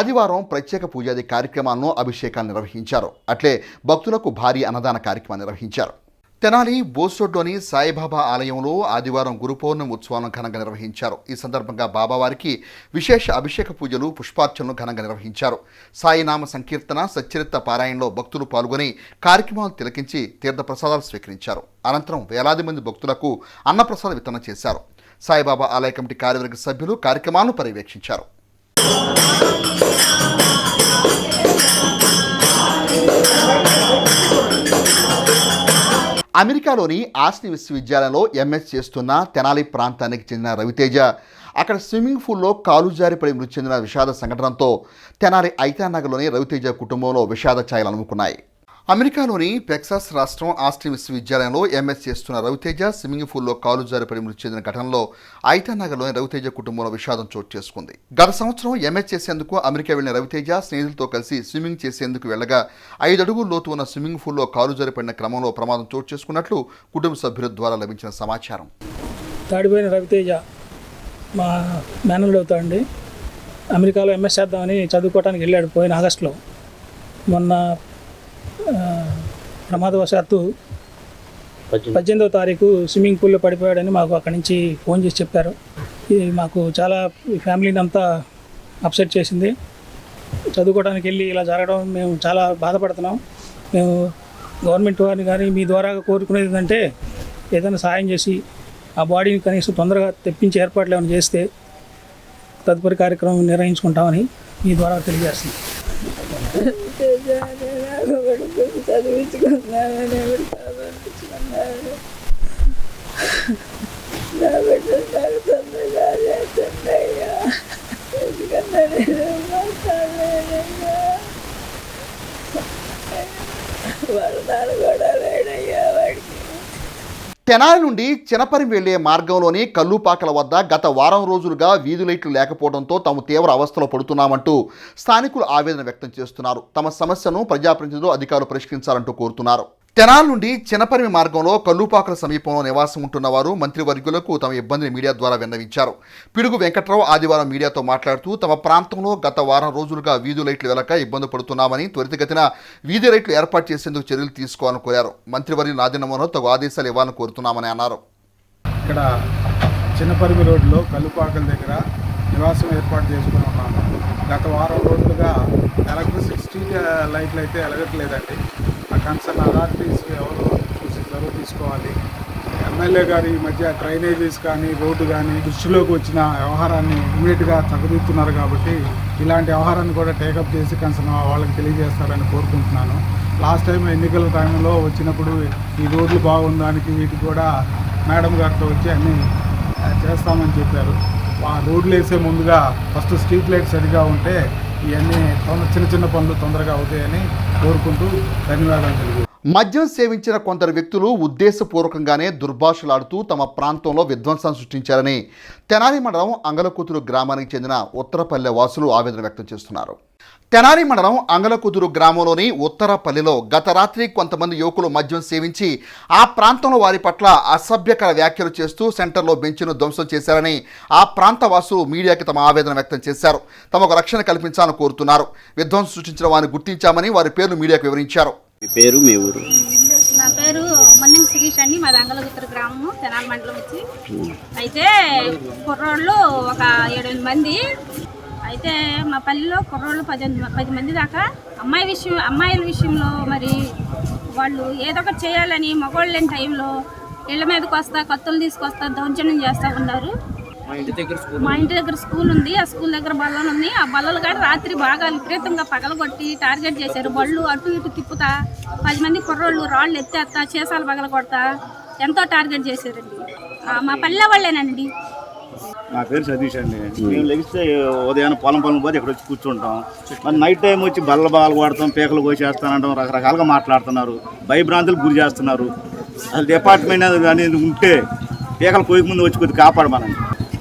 ఆదివారం ప్రత్యేక పూజాది కార్యక్రమాలను, అభిషేకాన్ని నిర్వహించారు. అట్లే భక్తులకు భారీ అన్నదాన కార్యక్రమాన్ని నిర్వహించారు. తెనాలి బోస్ రోడ్లోని సాయిబాబా ఆలయంలో ఆదివారం గురు పౌర్ణమి ఉత్సవాలను ఘనంగా నిర్వహించారు. ఈ సందర్భంగా బాబావారికి విశేష అభిషేక పూజలు, పుష్పార్చనలు ఘనంగా నిర్వహించారు. సాయినామ సంకీర్తన, సచ్చరిత్ర పారాయణలో భక్తులు పాల్గొని కార్యక్రమాలు తిలకించి తీర్థప్రసాదాలు స్వీకరించారు. అనంతరం వేలాది మంది భక్తులకు అన్నప్రసాద వితరణ చేశారు. సాయిబాబా ఆలయ కమిటీ కార్యవర్గ సభ్యులు కార్యక్రమాలను పర్యవేక్షించారు. అమెరికాలోని ఆస్టిన్ విశ్వవిద్యాలయంలో ఎంఎస్ చేస్తున్న తెనాలి ప్రాంతానికి చెందిన రవితేజ అక్కడ స్విమ్మింగ్ పూల్లో కాలు జారిపడి మృతి చెందిన విషాద సంఘటనతో తెనాలి ఐతానగర్లోని రవితేజ కుటుంబంలో విషాద ఛాయలు అలుముకున్నాయి. అమెరికాలోని టెక్సాస్ రాష్ట్రం ఆస్టిన్ విశ్వవిద్యాలయంలో ఎంఎస్ చేస్తున్న రవితేజ స్విమ్మింగ్ పూల్లో కాలు జారిపడి మృతి చెందిన ఘటనలో ఐతానగర్లోని రవితేజ కుటుంబంలో విషాదం చోటు చేసుకుంది. గత సంవత్సరం ఎంఎస్ చేసేందుకు అమెరికా వెళ్లిన రవితేజ స్నేహితులతో కలిసి స్విమ్మింగ్ చేసేందుకు వెళ్లగా 5 అడుగుల లోతు ఉన్న స్విమ్మింగ్ పూల్లో కాలు జారిపడిన క్రమంలో ప్రమాదం చోటు చేసుకున్నట్లు కుటుంబ సభ్యుల ద్వారా లభించిన సమాచారం. తాడిపోయిన రవితేజ మా మేనల్లుడు అవుతాడండి. అమెరికాలో ఎంఎస్ చేద్దామని చదువుకోవడానికి వెళ్ళాడు పోయిన ఆగస్టులో. మొన్న ప్రమాదవశాత్తు 18వ తారీఖు స్విమ్మింగ్ పూల్లో పడిపోయాడని మాకు అక్కడి నుంచి ఫోన్ చేసి చెప్పారు. ఇది మాకు చాలా ఫ్యామిలీని అంతా అప్సెట్ చేసింది. చదువుకోవడానికి వెళ్ళి ఇలా జరగడం మేము చాలా బాధపడుతున్నాం. మేము గవర్నమెంట్ వారిని కానీ మీ ద్వారా కోరుకునేది ఏంటంటే ఏదైనా సాయం చేసి ఆ బాడీని కనీసం తొందరగా తెప్పించి ఏర్పాట్లు ఏమైనా చేస్తే తదుపరి కార్యక్రమం నిర్వహించుకుంటామని మీ ద్వారా తెలియజేస్తున్నాం. తెనాలి నుండి చినపరి వెళ్లే మార్గంలోని కల్లుపాకల వద్ద గత వారం రోజులుగా వీధి లైట్లు లేకపోవడంతో తాము తీవ్ర అవస్థలో పడుతున్నామంటూ స్థానికులు ఆవేదన వ్యక్తం చేస్తున్నారు. తమ సమస్యను ప్రజాప్రతినిధులు అధికారులు పరిష్కరించాలంటూ కోరుతున్నారు. తెనాలి నుండి చినపరిమి మార్గంలో కల్లుపాకల సమీపంలో నివాసం ఉంటున్న వారు మంత్రివర్యులకు తమ ఇబ్బందిని మీడియా ద్వారా విన్నవించారు. పిడుగు వెంకట్రావు ఆదివారం మీడియాతో మాట్లాడుతూ తమ ప్రాంతంలో గత వారం రోజులుగా వీధి లైట్లు వెలక ఇబ్బంది పడుతున్నామని, త్వరితగతిన వీధి లైట్లు ఏర్పాటు చేసేందుకు చర్యలు తీసుకోవాలని కోరారు. మంత్రివర్యులు నాదినమోహన్ తగు ఆదేశాలు ఇవ్వాలని కోరుతున్నామని అన్నారు. ఇక్కడ చిన్నపరిమి రోడ్లో కల్లుపాకల దగ్గర నివాసం ఏర్పాటు చేసుకుని ఉన్నాము. గత వారం రోజులుగా ఎలక్ట్రిసిటీ స్ట్రీట్ లైట్లు అయితే వెలగట్లేదండి. ఆ కన్సర్న్ అథారిటీస్ ఎవరు చూసి చొరవ తీసుకోవాలి. ఎమ్మెల్యే గారు ఈ మధ్య డ్రైనేజీస్ కానీ రోడ్డు కానీ దృష్టిలోకి వచ్చిన వ్యవహారాన్ని ఇమీడియట్గా తగ్గుతున్నారు కాబట్టి ఇలాంటి వ్యవహారాన్ని కూడా టేకప్ చేసి కన్సర్న్ వాళ్ళకి తెలియజేస్తారని కోరుకుంటున్నాను. లాస్ట్ టైం ఎన్నికల టైంలో వచ్చినప్పుడు ఈ రోడ్లు బాగుందానికి వీటికి కూడా మేడం గారితో వచ్చి అన్నీ చేస్తామని చెప్పారు. ఆ రోడ్లు వేసే ముందుగా ఫస్ట్ స్ట్రీట్ లైట్ సరిగా ఉంటే ఇవన్నీ చిన్న చిన్న పనులు తొందరగా అవుతాయని కోరుకుంటూ ధన్యవాదాలు తెలియజేస్తాను. మద్యం సేవించిన కొందరు వ్యక్తులు ఉద్దేశపూర్వకంగానే దుర్భాషలాడుతూ తమ ప్రాంతంలో విధ్వంసం సృష్టించారని తెనాలి మండలం అంగలకూతురు గ్రామానికి చెందిన ఉత్తరపల్లె వాసులు ఆవేదన వ్యక్తం చేస్తున్నారు. తెనాలి మండలం అంగలకూతురు గ్రామంలోని ఉత్తరపల్లిలో గత రాత్రి కొంతమంది యువకులు మద్యం సేవించి ఆ ప్రాంతంలో వారి పట్ల అసభ్యకర వ్యాఖ్యలు చేస్తూ సెంటర్లో బెంచ్ను ధ్వంసం చేశారని ఆ ప్రాంత వాసులు మీడియాకి తమ ఆవేదన వ్యక్తం చేశారు. తమకు రక్షణ కల్పించాలని కోరుతున్నారు. విధ్వంసం సృష్టించిన వారిని గుర్తించామని వారి పేర్లు మీడియాకు వివరించారు. మీ పేరు, మీ ఊరు? నా పేరు మన్నింగ్ శిరీష్ అండి. మాది అంగలగుత్తర గ్రామము, తెనాలి మండలం వచ్చి. అయితే కుర్రోళ్ళు ఒక 7-8 మంది. అయితే మా పల్లెలో కుర్రోళ్ళు 10 మంది దాకా అమ్మాయిల విషయంలో మరి వాళ్ళు ఏదో ఒకటి చేయాలని మగవాళ్ళు లేని టైంలో ఇళ్ల మీదకి వస్తా కత్తులు తీసుకొస్తా దౌర్జన్యం చేస్తూ ఉన్నారు. మా ఇంటి దగ్గర స్కూల్ ఉంది. ఆ స్కూల్ దగ్గర బల్లలు ఉంది. ఆ బల్లలు కూడా రాత్రి బాగా విపరీతంగా పగలగొట్టి టార్గెట్ చేశారు. బళ్ళు అటు ఇటు తిప్పుతా 10 మంది కుర్రోళ్ళు రాళ్ళు ఎత్తేస్తా చేసాలు పగలగొడతా ఎంతో టార్గెట్ చేశారండి. మా పల్లె వాళ్ళేనండి. నా పేరు సతీష్ అండి. మేము లెగిస్తే ఉదయాన్నే పొలం పోతే ఇక్కడ వచ్చి కూర్చుంటాం. మరి నైట్ టైం వచ్చి బల్ల బాగా కొడతాం, పీకలు కోసేస్తానంటాం, రకరకాలుగా మాట్లాడుతున్నారు, భయభ్రాంతులు గురి చేస్తున్నారు. అసలు డిపార్ట్మెంట్ అనేది ఉంటే పీకలు కోయకముందు వచ్చి కొద్దిగా కాపాడమనండి.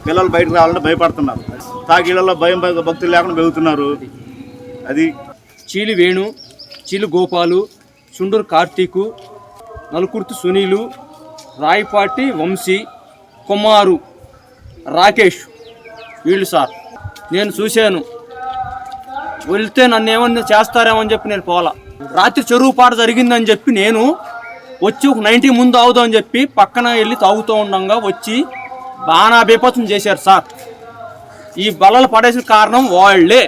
పిల్లలు బయటకు రావాలంటే భయపడుతున్నారు. తాగిళ్ళలో భయం భక్తులు లేకుండా పెరుగుతున్నారు. అది చీలి వేణు, చీలి గోపాలు, చుండూరు కార్తీకు, నలుకుర్తి సునీలు, రాయపాటి వంశీ, కుమారు, రాకేష్ వీళ్ళు సార్. నేను చూశాను. వెళ్తే నన్ను ఏమన్నా చేస్తారేమో అని చెప్పి నేను పోలా. రాత్రి చెరువు పాట జరిగిందని చెప్పి నేను వచ్చి ఒక 90 ముందు అవుదామని చెప్పి పక్కన వెళ్ళి తాగుతూ ఉండగా వచ్చి బాగా బీపత్సం చేశారు సార్. ఈ బల్లలు పడేసిన కారణం వాళ్ళే.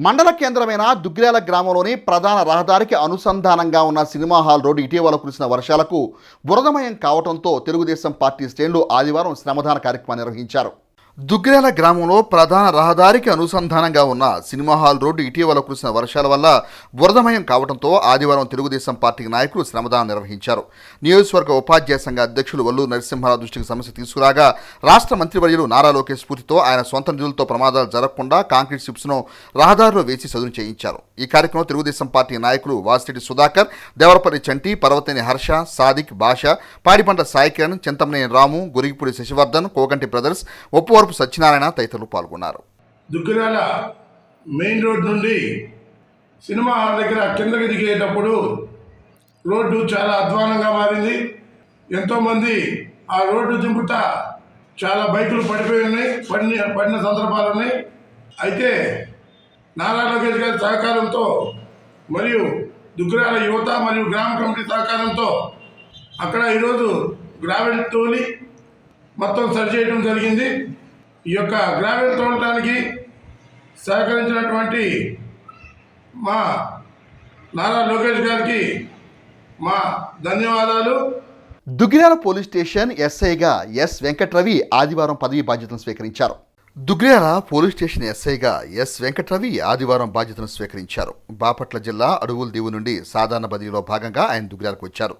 మండల కేంద్రమైన దుగ్గిరాల గ్రామంలోని ప్రధాన రహదారికి అనుసంధానంగా ఉన్న సినిమా హాల్ రోడ్డు ఇటీవల కురిసిన వర్షాలకు బురదమయం కావడంతో తెలుగుదేశం పార్టీ శ్రేణులు ఆదివారం శ్రమదాన కార్యక్రమాన్ని నిర్వహించారు. దుగ్గిరాల గ్రామంలో ప్రధాన రహదారికి అనుసంధానంగా ఉన్న సినిమా హాల్ రోడ్డు ఇటీవల కురిసిన వర్షాల వల్ల బురదమయం కావడంతో ఆదివారం తెలుగుదేశం పార్టీ నాయకులు శ్రమదానం నిర్వహించారు. నియోజకవర్గ ఉపాధ్యాయ సంఘ అధ్యక్షులు వల్లూరు నరసింహారావు దృష్టికి సమస్య తీసుకురాగా రాష్ట్ర మంత్రివర్యులు నారా లోకేష్ స్ఫూర్తితో ఆయన సొంత నిధులతో ప్రమాదాలు జరగకుండా కాంక్రీట్ స్ట్రిప్స్ను రహదారిలో వేసి చదును చేయించారు. ఈ కార్యక్రమంలో తెలుగుదేశం పార్టీ నాయకులు వాసిరెడ్డి సుధాకర్, దేవరపల్లి చంటి, పర్వతేని హర్ష, సాదిక్, భాష, పాడిపంట సాయికిరణ్, చింతమనేని రాము, గురిగిపూడి శశివర్ధన్, కోగంటి బ్రదర్స్, ఒప్పువరపు సత్యనారాయణ తదితరులు పాల్గొన్నారు. దుగ్గిరాల మెయిన్ రోడ్ నుండి సినిమా హాల్ దగ్గర కిందకి దిగేటప్పుడు రోడ్డు చాలా అధ్వానంగా మారింది. ఎంతోమంది ఆ రోడ్డు దింపుతా చాలా బైకులు పడిపోయి ఉన్నాయి, పడిన సందర్భాలు ఉన్నాయి. అయితే నారా లోకేష్ గారి సహకారంతో మరియు దుగ్గిరాల యువత మరియు గ్రామ కమిటీ సహకారంతో అక్కడ ఈరోజు గ్రావెల్ తోలి మొత్తం సరి చేయడం జరిగింది. ఈ యొక్క గ్రావెల్ తోలటానికి సహకరించినటువంటి మా నారా లోకేష్ గారికి మా ధన్యవాదాలు. దుగ్గిరాల పోలీస్ స్టేషన్ ఎస్ఐగా ఎస్ వెంకట్రవి ఆదివారం పదవి బాధ్యతను స్వీకరించారు. దుగ్గిరాల పోలీస్ స్టేషన్ ఎస్ఐగా ఎస్ వెంకట్రవి ఆదివారం బాధ్యతను స్వీకరించారు. బాపట్ల జిల్లా అడవుల దీవు నుండి సాధారణ బదిలీలో భాగంగా ఆయన దుగ్గిరాలకు వచ్చారు.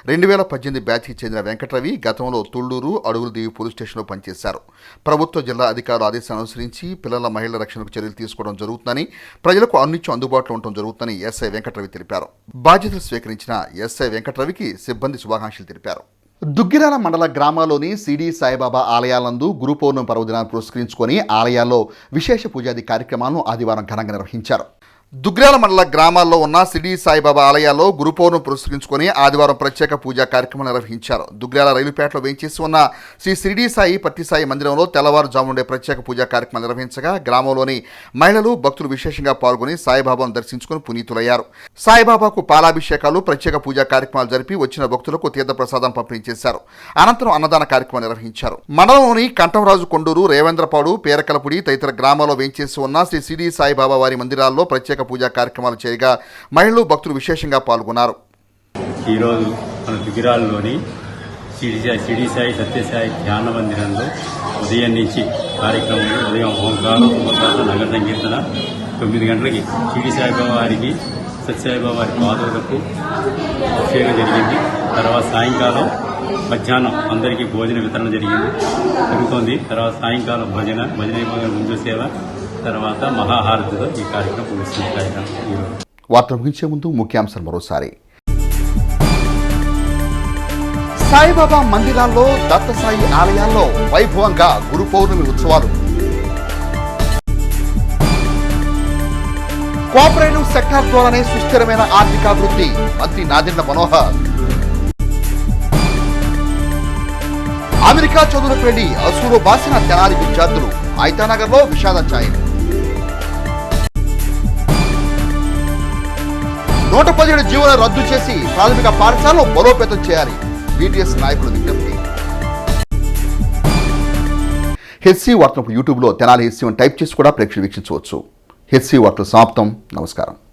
2018 బ్యాచ్కి చెందిన వెంకట్రవి గతంలో తుళ్లూరు, అడవుల దీవు పోలీస్ స్టేషన్లో పనిచేశారు. ప్రభుత్వ జిల్లా అధికారుల ఆదేశాలను అనుసరించి పిల్లల మహిళల రక్షణకు చర్యలు తీసుకోవడం జరుగుతుందని, ప్రజలకు అన్నిత్యం అందుబాటులో ఉండటం జరుగుతుందని ఎస్ఐ వెంకట్రవి తెలిపారు. బాధ్యతలు స్వీకరించిన ఎస్ఐ వెంకట్రవికి సిబ్బంది శుభాకాంక్షలు తెలిపారు. దుగ్గిరాల మండల గ్రామాల్లోని సిడి సాయిబాబా ఆలయాలందు గురు పౌర్ణమి పర్వదినాన్ని పురస్కరించుకొని ఆలయాల్లో విశేష పూజాది కార్యక్రమాలను ఆదివారం ఘనంగా నిర్వహించారు. దుగ్గిరాల మండల గ్రామాల్లో ఉన్న సిడి సాయిబాబా ఆలయాల్లో గురు పౌర్ణమి పురస్కరించుకొని ఆదివారం ప్రత్యేక పూజా కార్యక్రమం నిర్వహించారు. దుగ్గిరాల రైలుపేటలో వేయించేసి ఉన్న శ్రీ సిడి సాయి పత్తి సాయి మందిరంలో తెల్లవారుజాము నుండే ప్రత్యేక పూజా కార్యక్రమం నిర్వహించగా గ్రామంలోని మహిళలు, భక్తులు విశేషంగా పాల్గొని సాయిబాబాను దర్శించుకుని పునీతులయ్యారు. సాయిబాబాకు పాలాభిషేకాలు, ప్రత్యేక పూజా కార్యక్రమాలు జరిపి వచ్చిన భక్తులకు తీర్థప్రసాదం పంపిణీ చేశారు. అనంతరం అన్నదాన కార్యక్రమం నిర్వహించారు. మండలంలోని కంఠంరాజు కొండూరు, రేవేంద్రపాడు, పేరకలపుడి తదితర గ్రామాల్లో వేయించేసి ఉన్న శ్రీ సిడి సాయిబాబా వారి మందిరాల్లో ప్రత్యేక పూజా కార్యక్రమాలు చేయగా మహిళలు, భక్తులు విశేషంగా పాల్గొన్నారు. ఈరోజు మన దుగ్గిరాల్లోని సిడి సాయి సత్యసాయి ధ్యాన మందిరంలో ఉదయం నుంచి కార్యక్రమంలో ఉదయం ఓంకారం, నగర సంకీర్తన 9 గంటలకి సిడి సాయిబాబా వారికి, సత్యసాయిబాబా వారి పాదులకు అభిషేకం జరిగింది. తర్వాత సాయంకాలం మధ్యాహ్నం అందరికీ భోజన వితరణ జరుగుతోంది. తర్వాత సాయంకాలం భజన ముందు సేవ, తర్వాత మహాహారతితో ఈ కార్యక్రమం ముగిస్తుంది. వార్తలు ముగించే ముందు ముఖ్యాంశాలు మరోసారి. సాయిబాబా మందిరాల్లో, దత్తసాయి ఆలయాల్లో వైభవంగా గురు పౌర్ణమి ఉత్సవాలు. కోఆపరేటివ్ సెక్టార్ ద్వారానే సుస్థిరమైన ఆర్థికాభివృద్ధి, మంత్రి నాదెండ్ల మనోహర్. అమెరికా చదువులకు వెళ్లి అసూలు బాసిన తెనాలి విద్యార్థులు, ఐతానగర్లో విషాద ఛాయలు. 117 జీవోలను రద్దు చేసి ప్రాథమిక పాఠశాలలో బలోపేతం చేయాలి, బీటీఎస్ నాయకుల విజ్ఞప్తి. హెచ్సి వార్తలను యూట్యూబ్లో తెనాలి హెచ్సి టైప్ చేసి కూడా ప్రేక్షకులు వీక్షించవచ్చు. హెచ్సి వార్తలు సమాప్తం. నమస్కారం.